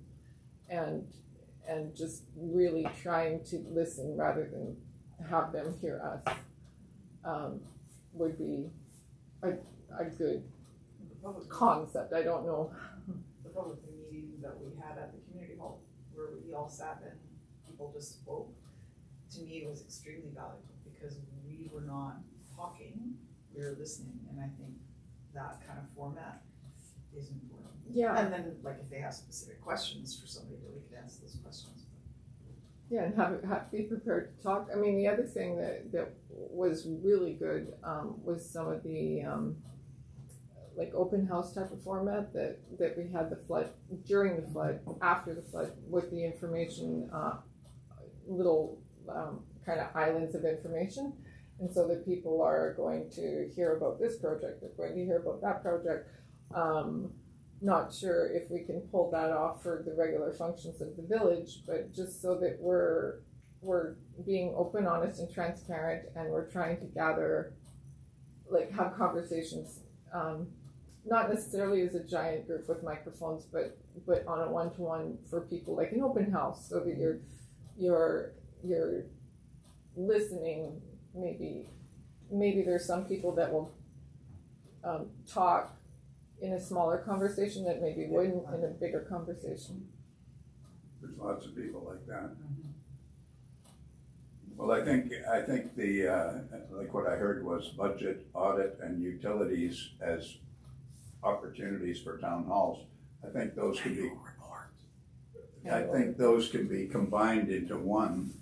and just really trying to listen rather than have them hear us would be a good concept. I don't know. The public meeting that we had at the community hall where we all sat and people just spoke, to me it was extremely valuable because we were not talking, we were listening, and I think that kind of format is important. Yeah. And then, like, if they have specific questions for somebody, that we could answer those questions. Yeah, and have be prepared to talk. I mean, the other thing that was really good was some of the like open house type of format that we had during the flood, after the flood, with the information, little kind of islands of information, and so that people are going to hear about this project, they're going to hear about that project. Not sure if we can pull that off for the regular functions of the village, but just so that we're being open, honest, and transparent, and we're trying to gather, like, have conversations, not necessarily as a giant group with microphones, but on a one-to-one for people, like an open house, so that you're listening. Maybe there's some people that will talk in a smaller conversation that maybe wouldn't in a bigger conversation. There's lots of people like that. Well, I think the like what I heard was budget, audit, and utilities as opportunities for town halls. I think those can be combined into one.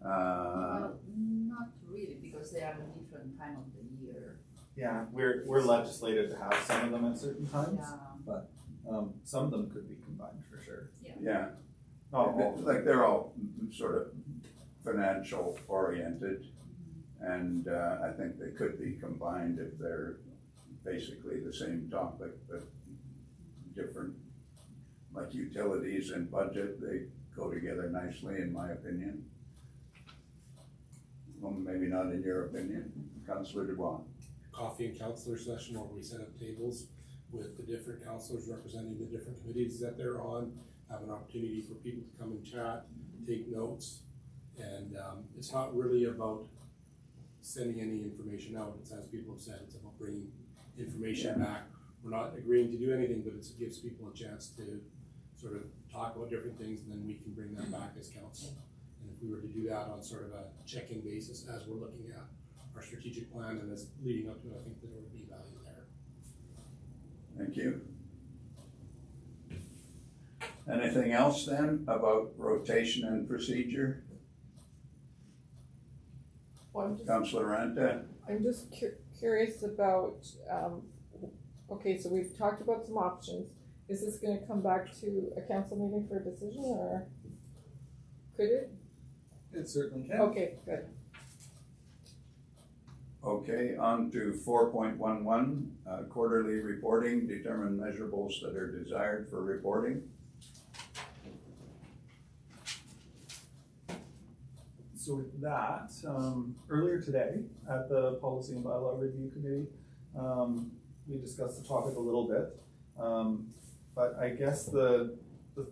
Well, not really, because they are a different time of the year. Yeah, we're legislated to have some of them at certain times, Yeah. but some of them could be combined for sure. Yeah. Not all. Like they're all sort of financial oriented, and I think they could be combined if they're basically the same topic but different. Like utilities and budget, they go together nicely, in my opinion. Well, maybe not in your opinion, Councillor Dubois. Coffee and councillor session where we set up tables with the different councillors representing the different committees that they're on, have an opportunity for people to come and chat, take notes, and it's not really about sending any information out. It's, as people have said, it's about bringing information back. We're not agreeing to do anything, but it gives people a chance to sort of talk about different things, and then we can bring them back as council. And if we were to do that on sort of a check-in basis as we're looking at our strategic plan and as leading up to it, I think there would be value there. Thank you. Anything else then about rotation and procedure? Well, Councillor Ranta? I'm just curious about, okay, so we've talked about some options. Is this gonna come back to a council meeting for a decision, or could it? It certainly can. Okay, good. Okay, on to 4.11, quarterly reporting, determine measurables that are desired for reporting. So So with that, earlier today at the Policy and Bylaw Review Committee, we discussed the topic a little bit. But I guess the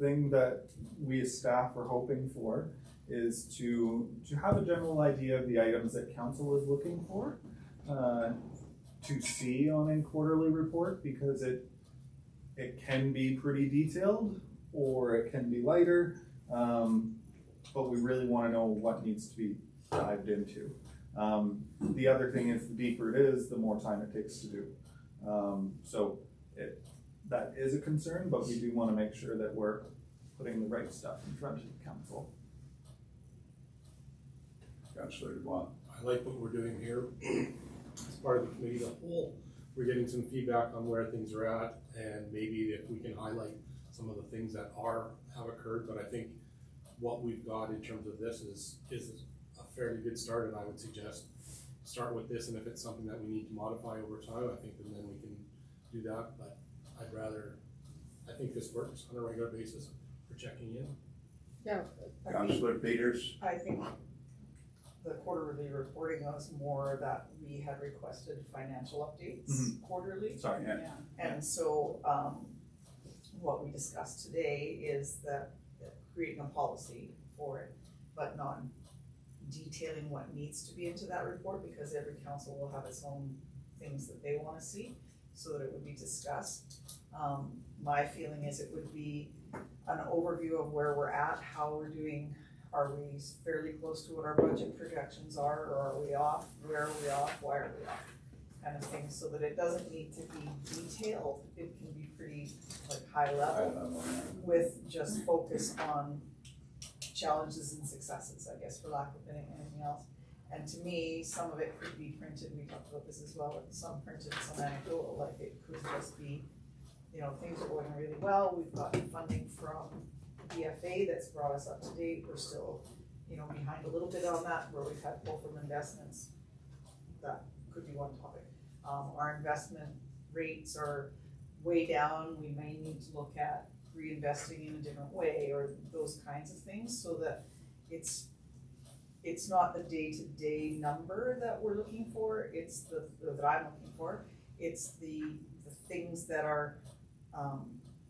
thing that we as staff are hoping for is to have a general idea of the items that council is looking for to see on a quarterly report, because it can be pretty detailed or it can be lighter, but we really want to know what needs to be dived into. The other thing is, the deeper it is, the more time it takes to do. So that is a concern, but we do want to make sure that we're putting the right stuff in front of the council. Councillor Dubois. I like what we're doing here. As part of the committee as a whole, we're getting some feedback on where things are at, and maybe if we can highlight some of the things that have occurred. But I think what we've got in terms of this is a fairly good start, and I would suggest start with this, and if it's something that we need to modify over time, I think then we can do that. But I think this works on a regular basis for checking in. Yeah. Councillor Peters. I think the quarterly reporting was more that we had requested financial updates quarterly. Sorry. Yeah. And so, what we discussed today is that creating a policy for it, but not detailing what needs to be into that report, because every council will have its own things that they wanna see, so that it would be discussed. My feeling is it would be an overview of where we're at, how we're doing. Are we fairly close to what our budget projections are, or are we off? Where are we off? Why are we off? Kind of thing, so that it doesn't need to be detailed. It can be pretty high level, with just focus on challenges and successes, I guess, for lack of anything else. And to me, some of it could be printed. We talked about this as well. Some printed, some anecdotal. Like, it could just be, things are going really well. We've got funding from BFA that's brought us up to date. We're still, behind a little bit on that, where we've had pull from investments. That could be one topic. Our investment rates are way down. We may need to look at reinvesting in a different way, or those kinds of things, so that it's not the day-to-day number that we're looking for. It's that I'm looking for. It's the things that are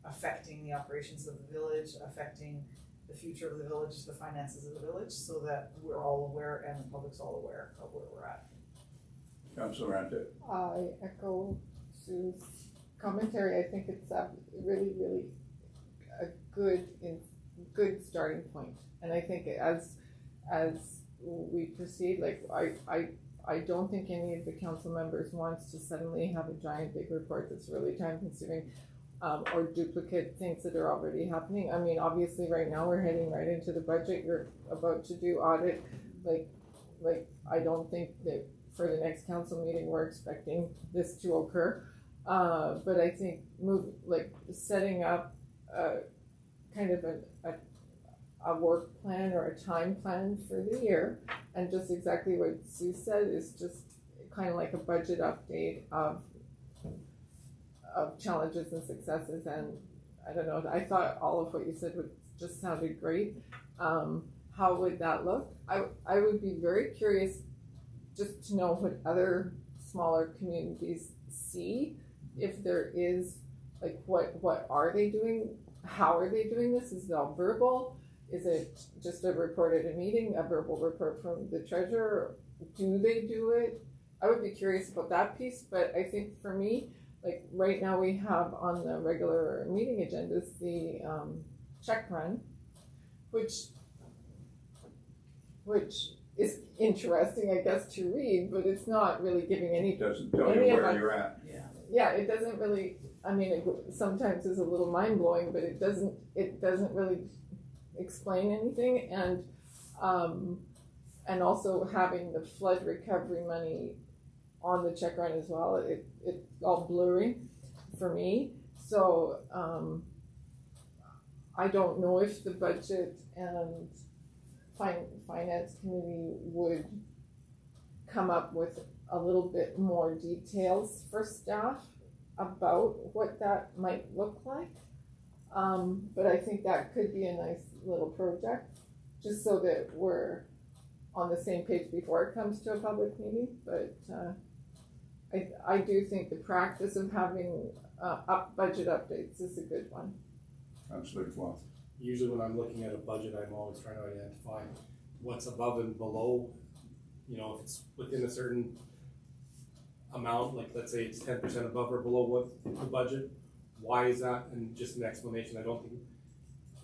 affecting the operations of the village, affecting the future of the village, the finances of the village, so that we're all aware and the public's all aware of where we're at. Councillor Ranta. I echo Sue's commentary. I think it's a really, really a good starting point. And I think as we proceed, I don't think any of the council members wants to suddenly have a giant big report that's really time consuming, or duplicate things that are already happening. I mean, obviously right now we're heading right into the budget. You're about to do audit. I don't think that for the next council meeting we're expecting this to occur. But I think setting up kind of a work plan or a time plan for the year, and just exactly what Sue said is just kind of like a budget update of challenges and successes. And I don't know, I thought all of what you said just sounded great. How would that look? I would be very curious just to know what other smaller communities see. If there is, what are they doing? How are they doing this? Is it all verbal? Is it just a report at a meeting, a verbal report from the treasurer? Do they do it? I would be curious about that piece, but I think for me, right now we have on the regular meeting agendas the check run, which is interesting, I guess, to read, but it's not really giving any. It doesn't tell you where you're at. Yeah, it doesn't really. I mean, it sometimes is a little mind blowing, but it doesn't really explain anything. And also having the flood recovery money on the check run as well, it's all blurry for me. So I don't know if the budget and finance committee would come up with a little bit more details for staff about what that might look like. But I think that could be a nice little project, just so that we're on the same page before it comes to a public meeting, but, I do think the practice of having, budget updates is a good one. Councillor Dubois. Usually when I'm looking at a budget, I'm always trying to identify what's above and below. You know, if it's within a certain amount, like let's say it's 10% above or below what the budget, why is that? And just an explanation. I don't think,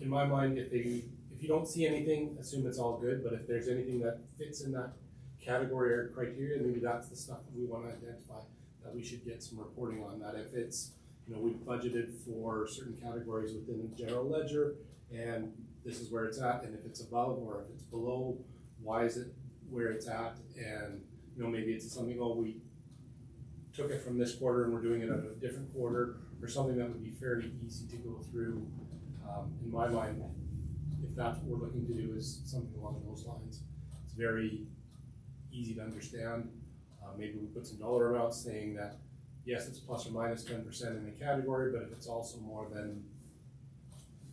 in my mind, if you don't see anything, assume it's all good, but if there's anything that fits in that category or criteria, maybe that's the stuff that we want to identify, that we should get some reporting on that. If it's, you know, we've budgeted for certain categories within the general ledger and this is where it's at, and if it's above or if it's below, why is it where it's at? And, you know, maybe it's something, oh, we took it from this quarter and we're doing it at a different quarter, or something that would be fairly easy to go through. In my mind, if that's what we're looking to do, is something along those lines. It's very easy to understand. Maybe we put some dollar amounts saying that, yes, it's plus or minus 10% in the category, but if it's also more than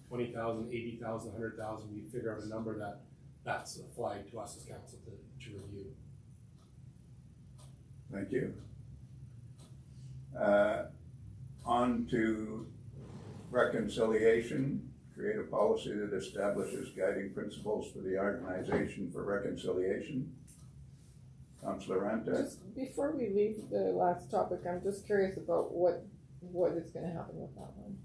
20,000, 80,000, 100,000, we figure out a number that's a flag to us as council to review. Thank you. On to reconciliation. Create a policy that establishes guiding principles for the organization for reconciliation. Councillor Ranta. Just before we leave the last topic, I'm just curious about what is gonna happen with that one.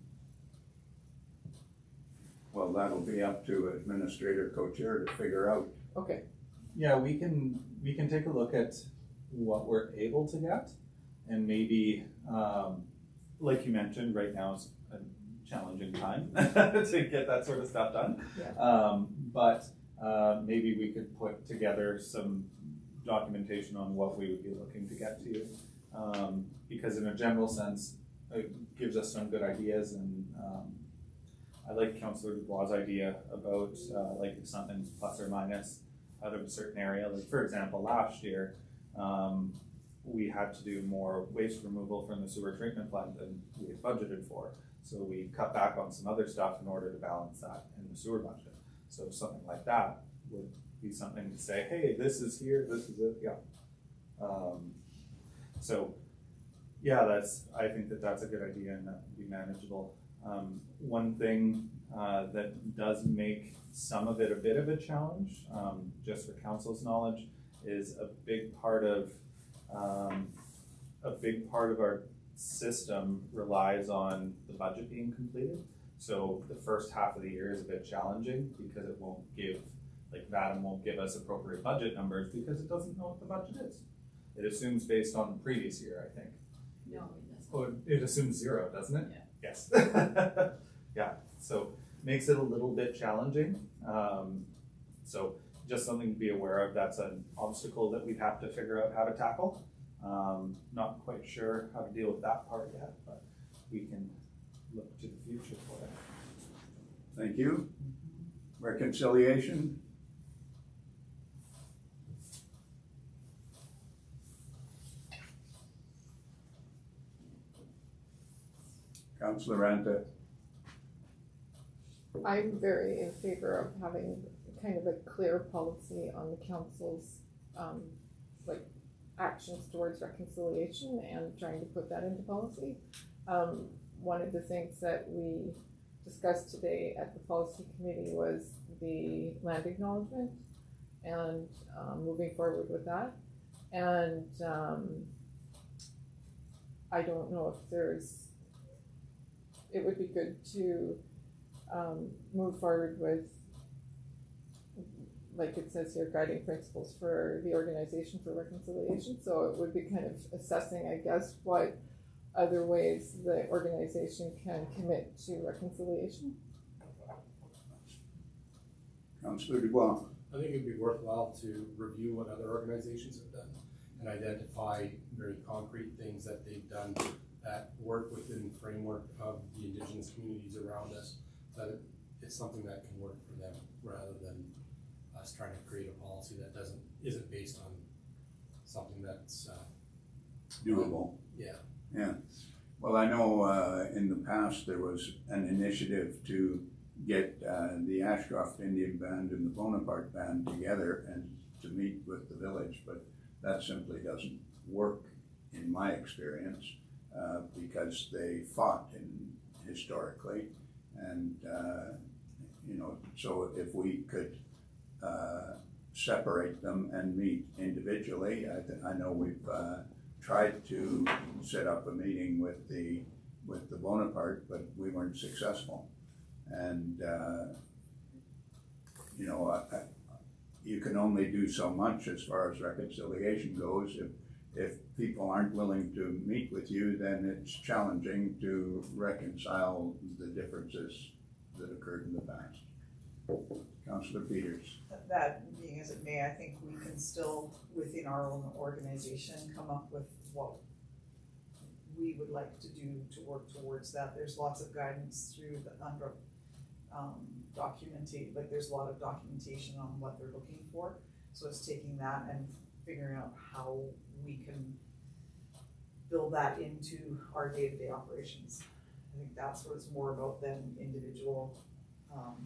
Well, that'll be up to Administrator Co-Chair to figure out. Okay, Yeah, we can take a look at what we're able to get, and maybe, like you mentioned, right now is a challenging time to get that sort of stuff done. Yeah. But maybe we could put together some documentation on what we would be looking to get to you, because in a general sense, it gives us some good ideas. And I like Councillor Dubois' idea about like if something's plus or minus out of a certain area. Like for example, last year we had to do more waste removal from the sewer treatment plant than we had budgeted for. So we cut back on some other stuff in order to balance that in the sewer budget. So something like that would be something to say, hey, this is here, this is it, yeah. So yeah, I think that's a good idea, and that would be manageable. One thing that does make some of it a bit of a challenge, just for council's knowledge, is a big part of our system relies on the budget being completed. So the first half of the year is a bit challenging because it won't give, like VADM won't give us appropriate budget numbers because it doesn't know what the budget is. It assumes based on the previous year, I think. No, it doesn't. Oh, it assumes zero, doesn't it? Yeah. Yes. Yeah, so makes it a little bit challenging. So just something to be aware of. That's an obstacle that we'd have to figure out how to tackle. Not quite sure how to deal with that part yet, but we can look to the future for it. Thank you. Reconciliation. Councillor Ranta. I'm very in favor of having kind of a clear policy on the council's, like, actions towards reconciliation and trying to put that into policy. One of the things that we discussed today at the policy committee was the land acknowledgement and moving forward with that. And I don't know if it would be good to move forward with, like it says here, guiding principles for the organization for reconciliation. So it would be kind of assessing, I guess, what other ways the organization can commit to reconciliation. Councillor Dubois. I think it'd be worthwhile to review what other organizations have done and identify very concrete things that they've done that work within the framework of the Indigenous communities around us, that it's something that can work for them rather than us trying to create a policy that isn't based on something that's Doable. Yeah. Yeah. Well, I know in the past there was an initiative to get the Ashcroft Indian Band and the Bonaparte Band together and to meet with the village, but that simply doesn't work in my experience, because they fought historically, and, so if we could, separate them and meet individually, I know we've, tried to set up a meeting with the Bonaparte, but we weren't successful. And, you can only do so much as far as reconciliation goes. If people aren't willing to meet with you, then it's challenging to reconcile the differences that occurred in the past. Councillor Peters. That being as it may, I think we can still, within our own organization, come up with what we would like to do to work towards that. There's lots of guidance through the there's a lot of documentation on what they're looking for. So it's taking that and figuring out how we can build that into our day-to-day operations. I think that's what it's more about than individual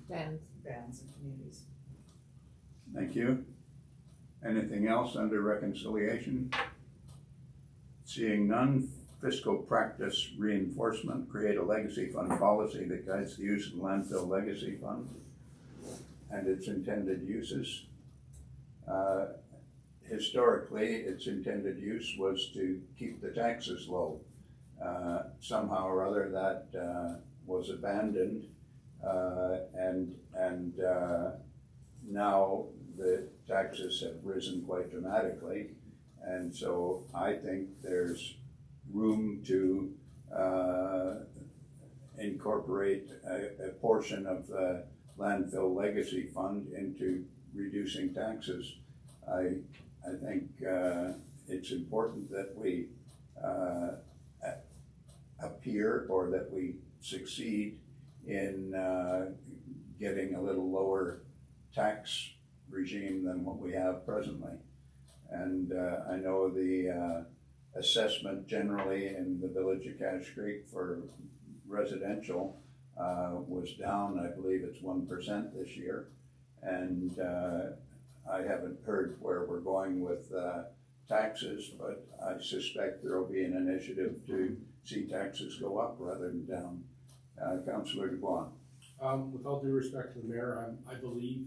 bands and communities. Thank you. Anything else under reconciliation? Seeing none, fiscal practice reinforcement, create a legacy fund policy that guides the use of the landfill legacy fund and its intended uses. Historically, its intended use was to keep the taxes low. Somehow or other that was abandoned, and now the taxes have risen quite dramatically, and so I think there's room to incorporate a portion of the landfill legacy fund into reducing taxes. I think it's important that we appear, or that we succeed in getting a little lower tax regime than what we have presently. And I know the assessment generally in the village of Cache Creek for residential was down. I believe it's 1% this year. And I haven't heard where we're going with taxes, but I suspect there will be an initiative to see taxes go up rather than down. Councillor Dubois. With all due respect to the mayor, I believe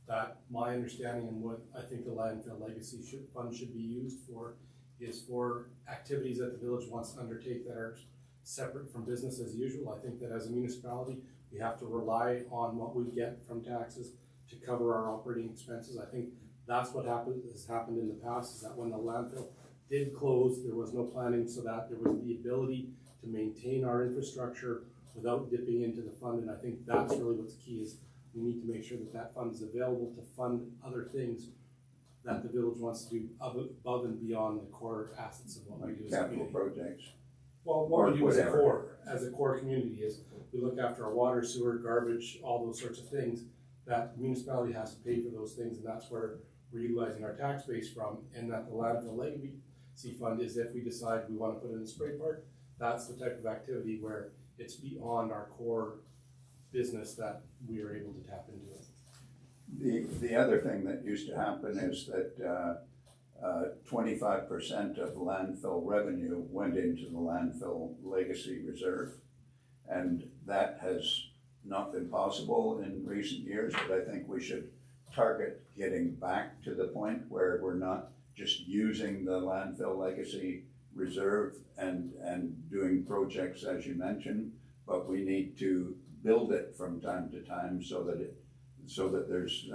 that my understanding and what I think the landfill legacy fund should be used for is for activities that the village wants to undertake that are separate from business as usual. I think that as a municipality, we have to rely on what we get from taxes to cover our operating expenses. I think that's what has happened in the past, is that when the landfill did close, there was no planning so that there was the ability to maintain our infrastructure without dipping into the fund. And I think that's really what's key, is we need to make sure that that fund is available to fund other things that the village wants to do above and beyond the core assets of what we do as a Capital community. projects. Well, what we do as a Whatever. core community is we look after our water, sewer, garbage, all those sorts of things. That the municipality has to pay for those things, and that's where we're utilizing our tax base from. And that the landfill legacy fund is, if we decide we want to put in a spray park, that's the type of activity where it's beyond our core business that we are able to tap into it. The other thing that used to happen is that 25% of landfill revenue went into the landfill legacy reserve, and that has not been possible in recent years, but I think we should target getting back to the point where we're not just using the landfill legacy reserve and doing projects as you mentioned, but we need to build it from time to time so that there's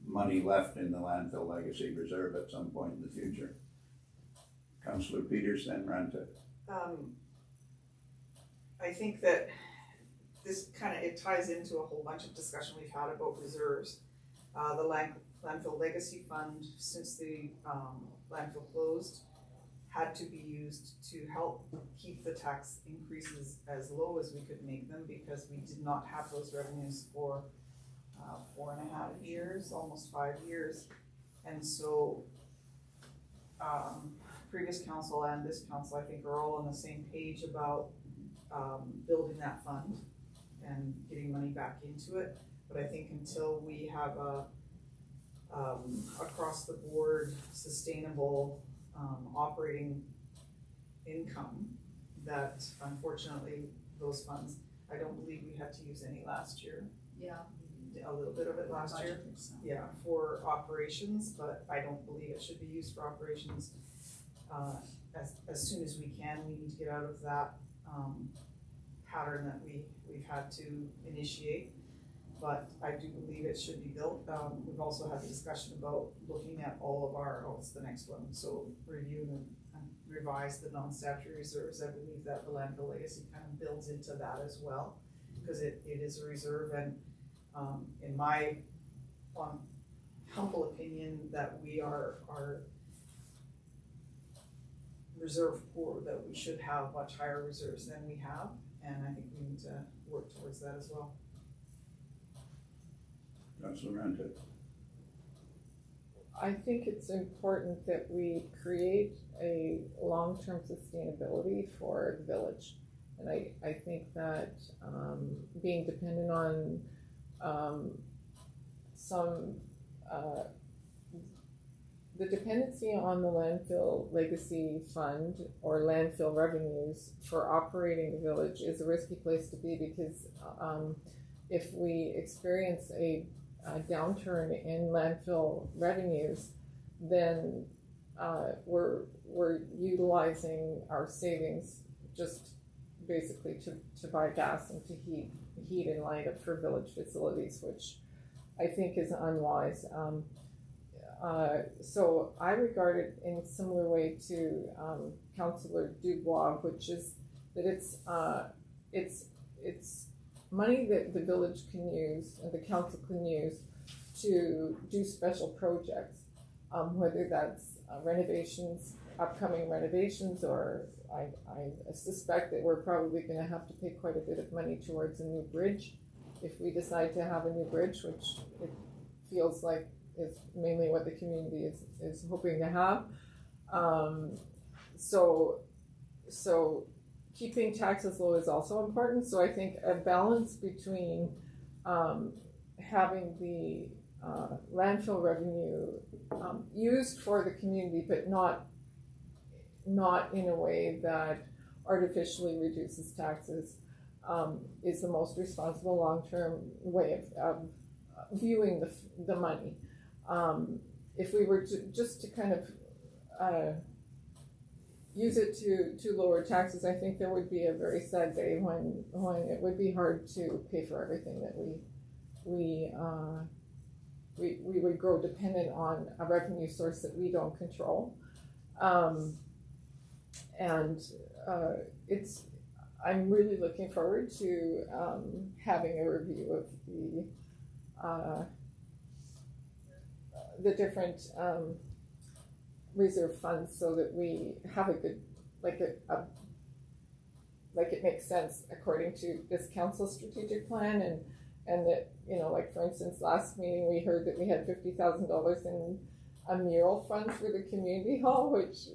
money left in the landfill legacy reserve at some point in the future. Councillor Peters, then Ranta. I think that this it ties into a whole bunch of discussion we've had about reserves. The landfill legacy fund, since the landfill closed, had to be used to help keep the tax increases as low as we could make them, because we did not have those revenues for 4.5 years, almost 5 years. And so previous council and this council, I think, are all on the same page about building that fund and getting money back into it. But I think until we have across the board sustainable, operating income that unfortunately those funds, I don't believe we had to use any last year, Yeah. a little bit of it last year. budgeted some. Yeah, for operations, but I don't believe it should be used for operations. As soon as we can, we need to get out of that, pattern that we've had to initiate. But I do believe it should be built. We've also had a discussion about looking at all of our, it's the next one, so review and revise the non-statutory reserves. I believe that the landfill legacy kind of builds into that as well, because it is a reserve, and in my humble opinion, that we are reserve poor, that we should have much higher reserves than we have, and I think we need to work towards that as well. Councillor Ranta. I think it's important that we create a long-term sustainability for the village. And I think that being dependent on the dependency on the landfill legacy fund or landfill revenues for operating the village is a risky place to be, because if we experience a downturn in landfill revenues, then we're utilizing our savings just basically to buy gas and to heat and light up for village facilities, which I think is unwise. So I regard it in a similar way to Councillor Dubois, which is that it's money that the village can use and the council can use to do special projects, whether that's renovations, upcoming renovations, or I suspect that we're probably going to have to pay quite a bit of money towards a new bridge if we decide to have a new bridge, which it feels like is mainly what the community is hoping to have. So keeping taxes low is also important. So I think a balance between having the landfill revenue used for the community, but not in a way that artificially reduces taxes, is the most responsible long-term way of viewing the money. If we were to kind of use it to lower taxes, I think there would be a very sad day when it would be hard to pay for everything that we would grow dependent on a revenue source that we don't control. I'm really looking forward to having a review of the different reserve funds, so that we have a good, like it makes sense according to this council strategic plan, and that, you know, like for instance, last meeting we heard that we had $50,000 in a mural fund for the community hall, which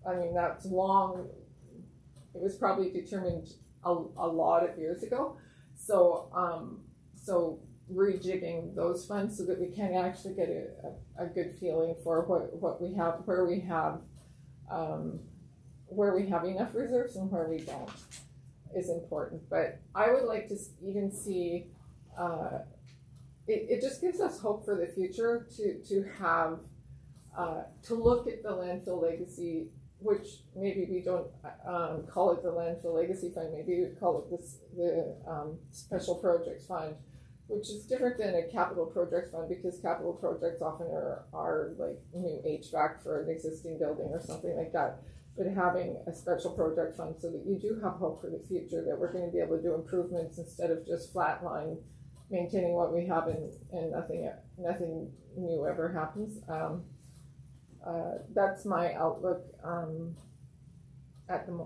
I mean, that's long. It was probably determined a lot of years ago. So rejigging those funds so that we can actually get a good feeling for what we have, where we have enough reserves and where we don't, is important. But I would like to even see, it just gives us hope for the future to have, to look at the landfill legacy, which maybe we don't call it the landfill legacy fund, maybe we call it the special projects fund, which is different than a capital projects fund, because capital projects often are like new HVAC for an existing building or something like that. But having a special project fund so that you do have hope for the future, that we're going to be able to do improvements instead of just flatline maintaining what we have and nothing new ever happens. That's my outlook at the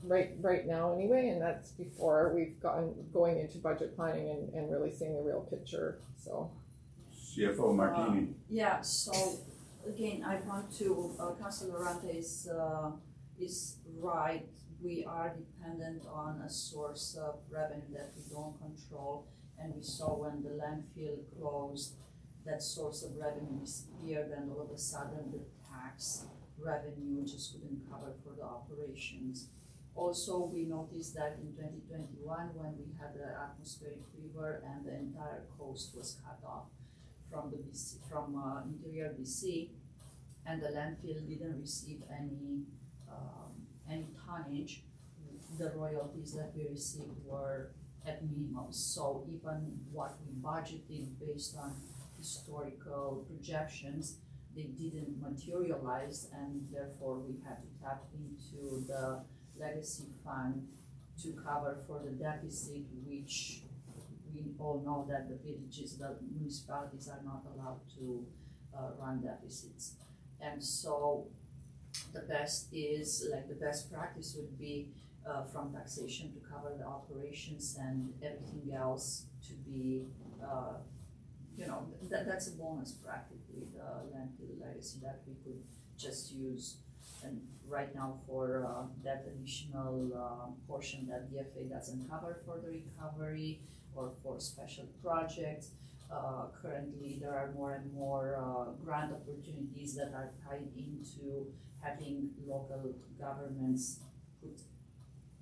right now anyway, and that's before we've going into budget planning and really seeing the real picture. So CFO Martini. Yeah, so again, I want to, Councillor Ranta is right. We are dependent on a source of revenue that we don't control, and we saw when the landfill closed, that source of revenue disappeared, and all of a sudden the tax revenue just couldn't cover for the operations. Also, we noticed that in 2021, when we had the atmospheric river and the entire coast was cut off from the BC, from interior BC, and the landfill didn't receive any tonnage, the royalties that we received were at minimum. So even what we budgeted based on historical projections, they didn't materialize, and therefore we had to tap into the legacy fund to cover for the deficit, which we all know that the villages, the municipalities are not allowed to run deficits. And so the best practice would be from taxation to cover the operations, and everything else to be, that's a bonus practically, the landfill legacy that we could just use. And right now for that additional portion that DFA doesn't cover for the recovery or for special projects, currently there are more and more grant opportunities that are tied into having local governments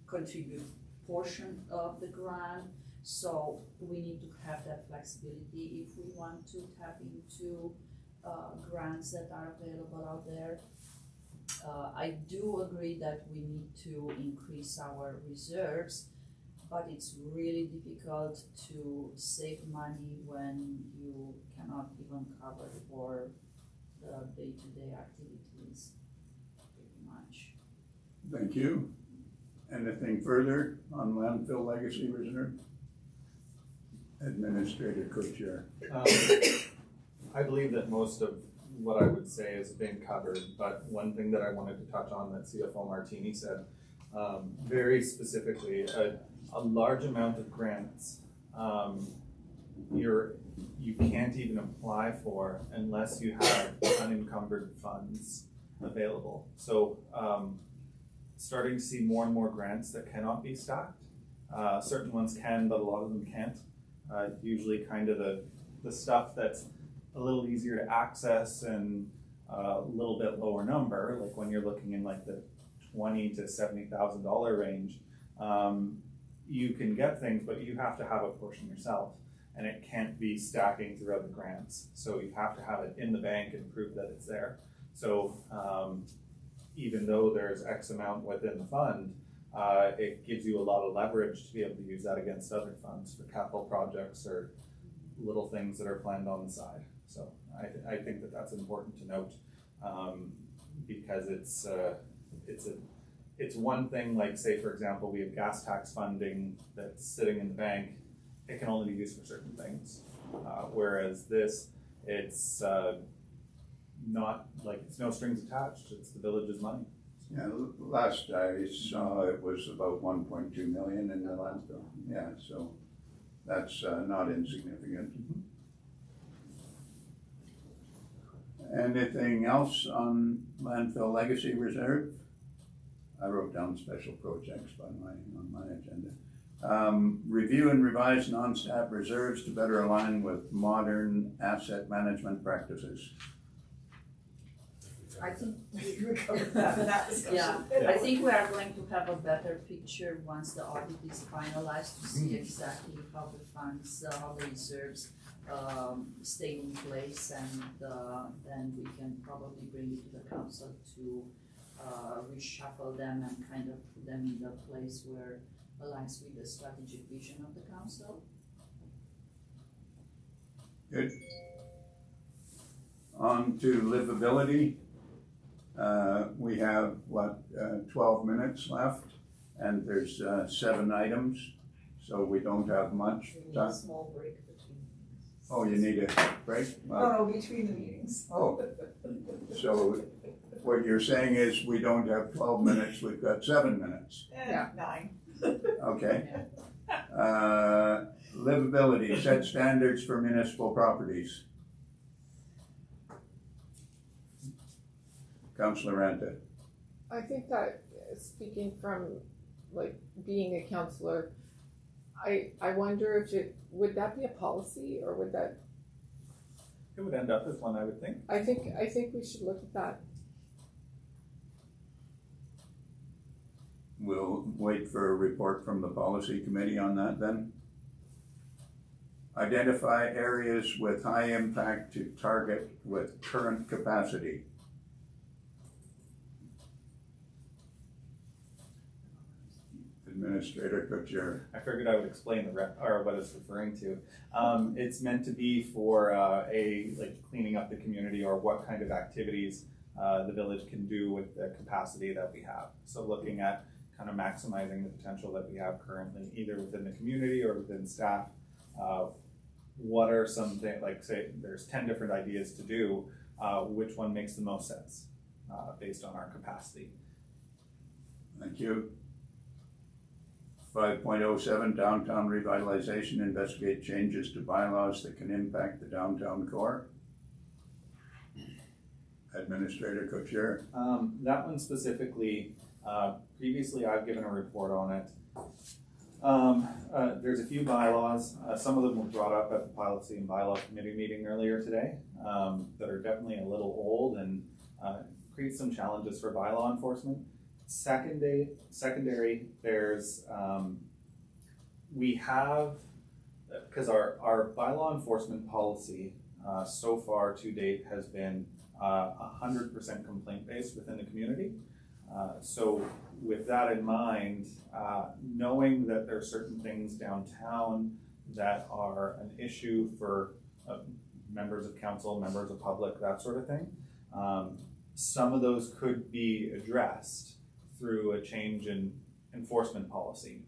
contribute portion of the grant. So we need to have that flexibility if we want to tap into grants that are available out there. I do agree that we need to increase our reserves, but it's really difficult to save money when you cannot even cover for the day-to-day activities, pretty much. Thank you. Anything further on landfill legacy reserve? Administrator Co-Chair. I believe that most of what I would say has been covered, but one thing that I wanted to touch on that CFO Martini said, very specifically, a large amount of grants you can't even apply for unless you have unencumbered funds available. So starting to see more and more grants that cannot be stacked. Certain ones can, but a lot of them can't. Usually kind of the stuff that's a little easier to access and a little bit lower number, like when you're looking in like the $20,000 to $70,000 range, you can get things, but you have to have a portion yourself, and it can't be stacking throughout the grants. So you have to have it in the bank and prove that it's there. So even though there's X amount within the fund, it gives you a lot of leverage to be able to use that against other funds for capital projects or little things that are planned on the side. So I think that that's important to note, because it's one thing, like say for example, we have gas tax funding that's sitting in the bank. It can only be used for certain things, whereas this, it's not like, it's no strings attached. It's the village's money. Yeah, last I saw it was about 1.2 million in the landfill. Yeah, so that's not insignificant. Anything else on landfill legacy reserve? I wrote down special projects on my agenda. Review and revise non-staff reserves to better align with modern asset management practices. I think We covered that discussion. Yeah, I think we are going to have a better picture once the audit is finalized to see exactly how the funds, how the reserves stay in place, and then we can probably bring it to the council to reshuffle them and kind of put them in the place where aligns with the strategic vision of the council. Good. On to livability. We have 12 minutes left, and there's 7 items, so we don't have much We need time. a small break between meetings. Oh, you need a break? No, between the meetings. Oh, so what you're saying is we don't have 12 minutes, we've got 7 minutes. Yeah. 9. Okay. Livability, set standards for municipal properties. Councillor Ranta. I think that speaking from like being a counselor, I wonder if would that be a policy, or would that? It would end up as one, I would think. I think we should look at that. We'll wait for a report from the policy committee on that then. Identify areas with high impact to target with current capacity. Administrator Kutcher. I figured I would explain or what it's referring to. It's meant to be for like cleaning up the community or what kind of activities the village can do with the capacity that we have. So looking at kind of maximizing the potential that we have currently, either within the community or within staff. What are some things, like say there's 10 different ideas to do, which one makes the most sense based on our capacity? Thank you. 5.07 downtown revitalization, investigate changes to bylaws that can impact the downtown core. Administrator Kutcher. That one specifically, previously I've given a report on it. There's a few bylaws, some of them were brought up at the policy and bylaw committee meeting earlier today, that are definitely a little old and create some challenges for bylaw enforcement. Secondary, there's, we have, because our bylaw enforcement policy so far to date has been 100% complaint based within the community. So with that in mind, knowing that there are certain things downtown that are an issue for members of council, members of public, that sort of thing, some of those could be addressed through a change in enforcement policy.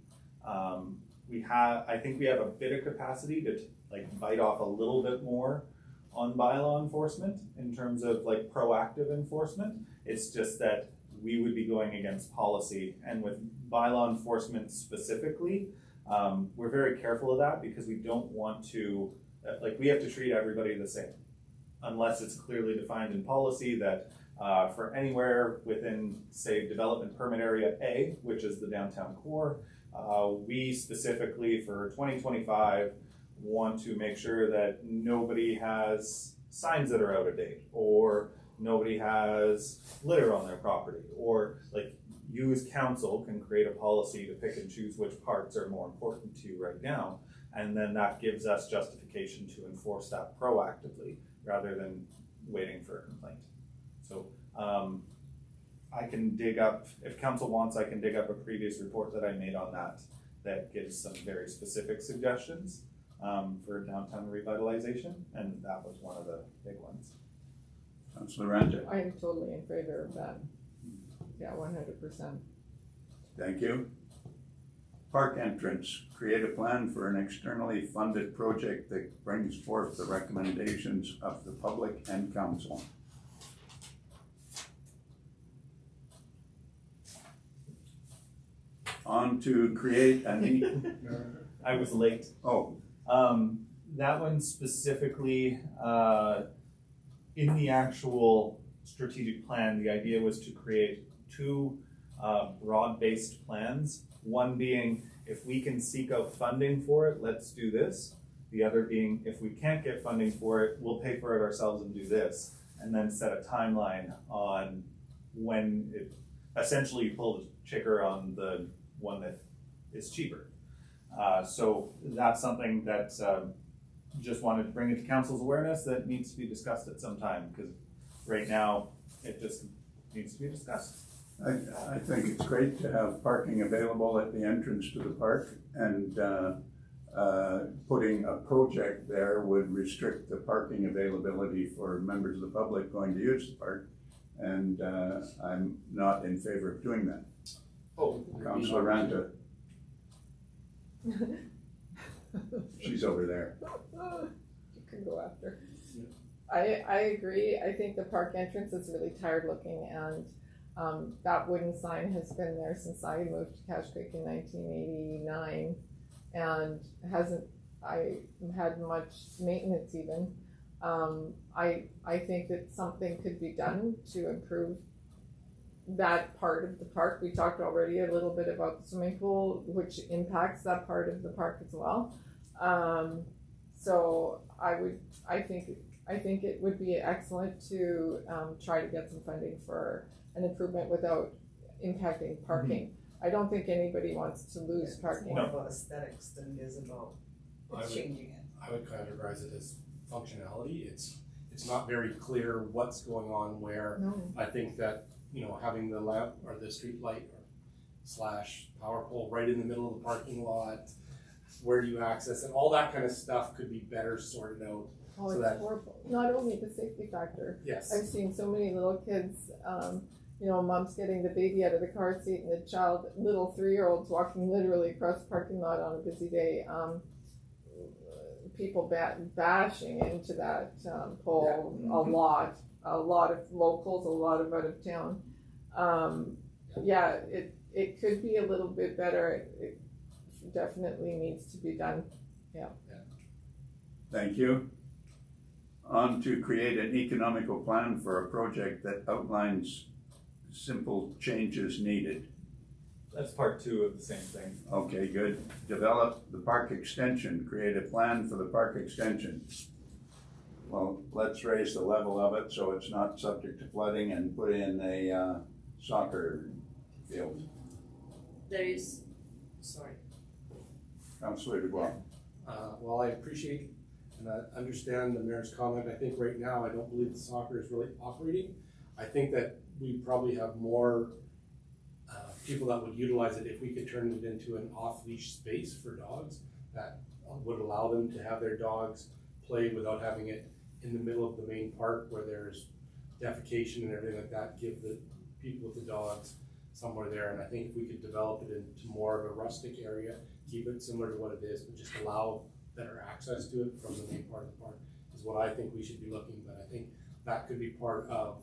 I think we have a bit of capacity to like bite off a little bit more on bylaw enforcement in terms of like proactive enforcement. It's just that we would be going against policy, and with bylaw enforcement specifically, we're very careful of that because we don't want to, like we have to treat everybody the same unless it's clearly defined in policy that for anywhere within, say, development permit area A, which is the downtown core, we specifically for 2025 want to make sure that nobody has signs that are out of date, or nobody has litter on their property, or like you as council can create a policy to pick and choose which parts are more important to you right now, and then that gives us justification to enforce that proactively rather than waiting for a complaint. So I can dig up, if council wants, I can dig up a previous report that I made on that gives some very specific suggestions for downtown revitalization, and that was one of the big ones. Councilor Ranta. I am totally in favor of that. Yeah, 100%. Thank you. Park entrance, create a plan for an externally funded project that brings forth the recommendations of the public and council. On to create a need. I was late. Oh, That one specifically, in the actual strategic plan, the idea was to create two broad-based plans. One being, if we can seek out funding for it, let's do this. The other being, if we can't get funding for it, we'll pay for it ourselves and do this. And then set a timeline on when it, essentially you pull the trigger on the one that is cheaper. So that's something that just wanted to bring it to council's awareness that needs to be discussed at some time, because right now it just needs to be discussed. I think it's great to have parking available at the entrance to the park, and putting a project there would restrict the parking availability for members of the public going to use the park, and I'm not in favor of doing that. Oh, Councilor Ranta. She's over there. You can go after. I agree. I think the park entrance is really tired looking, and that wooden sign has been there since I moved to Cache Creek in 1989, and hasn't had much maintenance even. I think that something could be done to improve that part of the park. We talked already a little bit about the swimming pool, which impacts that part of the park as well. So I I think it would be excellent to try to get some funding for an improvement without impacting parking. I don't think anybody wants to lose It's parking. more about aesthetics than it is about I would- changing it. I would categorize it as functionality. It's not very clear what's going on where. No. I think that, you know, having the lamp or the street light or slash power pole right in the middle of the parking lot, where do you access it? All that kind of stuff could be better sorted out. Oh, So it's that- horrible. Not only the safety factor. Yes. I've seen so many little kids, you know, mom's getting the baby out of the car seat and the child, little 3-year-olds walking literally across the parking lot on a busy day. People bashing into that pole a lot of locals, a lot of out of town. Yeah, it could be a little bit better. It definitely needs to be done. Thank you. On to create an economical plan for a project that outlines simple changes needed. That's part 2 of the same thing. Okay, good. Develop the park extension, create a plan for the park extension. Well, let's raise the level of it so it's not subject to flooding and put in a soccer field. There is, sorry. Councillor Dubois. Well, I appreciate and I understand the mayor's comment. I think right now, I don't believe the soccer is really operating. I think that we probably have more people that would utilize it if we could turn it into an off-leash space for dogs that would allow them to have their dogs play without having it in the middle of the main park where there's defecation and everything like that. Give the people with the dogs somewhere there. And I think if we could develop it into more of a rustic area, keep it similar to what it is, but just allow better access to it from the main part of the park is what I think we should be looking. But I think that could be part of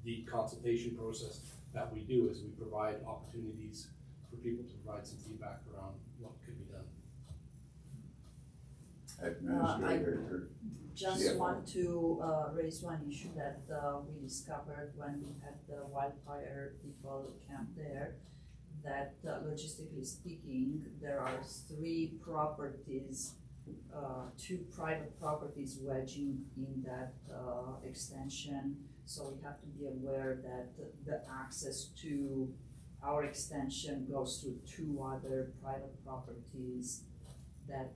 the consultation process that we do, is we provide opportunities for people to provide some feedback around what could be done. Administrator. Just CFO. want to raise one issue that we discovered when we had the wildfire people camp there, that logistically speaking, there are 3 properties, 2 private properties wedging in that extension. So we have to be aware that the access to our extension goes through 2 other private properties, that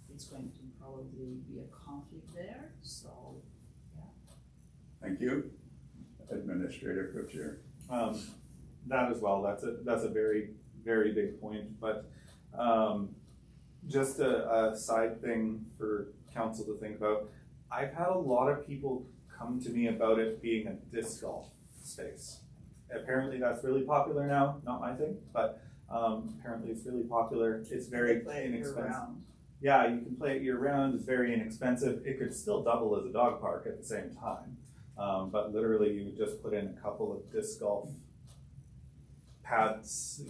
it's going to probably be a conflict there, so, yeah. Thank you. Administrator Kuchar. That as well, that's a very, very big point, but just a side thing for council to think about. I've had a lot of people come to me about it being a disc golf space. Apparently that's really popular now, not my thing, but apparently it's really popular. It's very They play it inexpensive. year-round. Yeah, you can play it year round, it's very inexpensive. It could still double as a dog park at the same time. But literally you would just put in a couple of disc golf pads.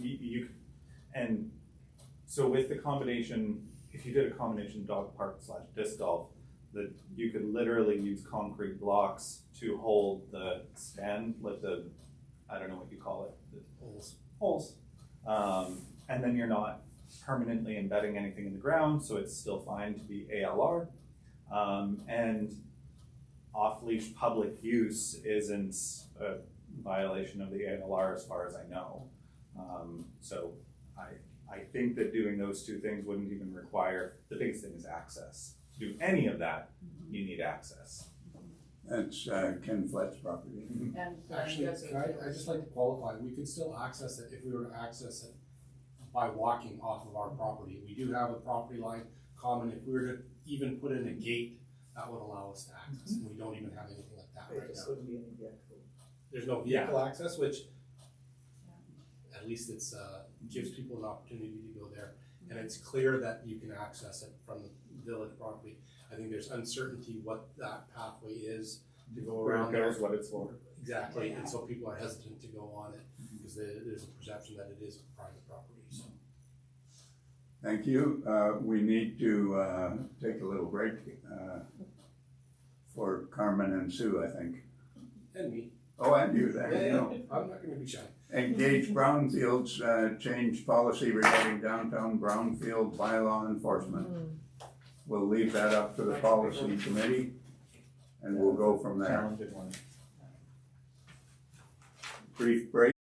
And so with the combination, if you did a combination dog park / disc golf, that you could literally use concrete blocks to hold the stand, like the, I don't know what you call it, the holes. And then you're not permanently embedding anything in the ground, so it's still fine to be ALR. And off-leash public use isn't a violation of the ALR as far as I know. So I think that doing those 2 things wouldn't even require, the biggest thing is access. To do any of that, you need access. That's Ken Flett's property. And Actually, there's can I just like to qualify, we could still access it if we were to access it by walking off of our property. We do have a property line common. If we were to even put in a gate, that would allow us to access, and we don't even have anything like that There right just now. wouldn't be any vehicle. There's no vehicle access, which at least it's gives people an opportunity to go there, and it's clear that you can access it from the village property. I think there's uncertainty what that pathway is to go Where around it there. goes, what it's for. Exactly, and so people are hesitant to go on it because there's a perception that it is private property, so. Thank you. We need to take a little break for Carmen and Sue, I think. And me. Oh, and you, there you go. I'm not gonna be shy. Engage Brownfields, change policy regarding downtown Brownfield bylaw enforcement. We'll leave that up to the policy committee. and we'll go from there. Challenging one. Brief break.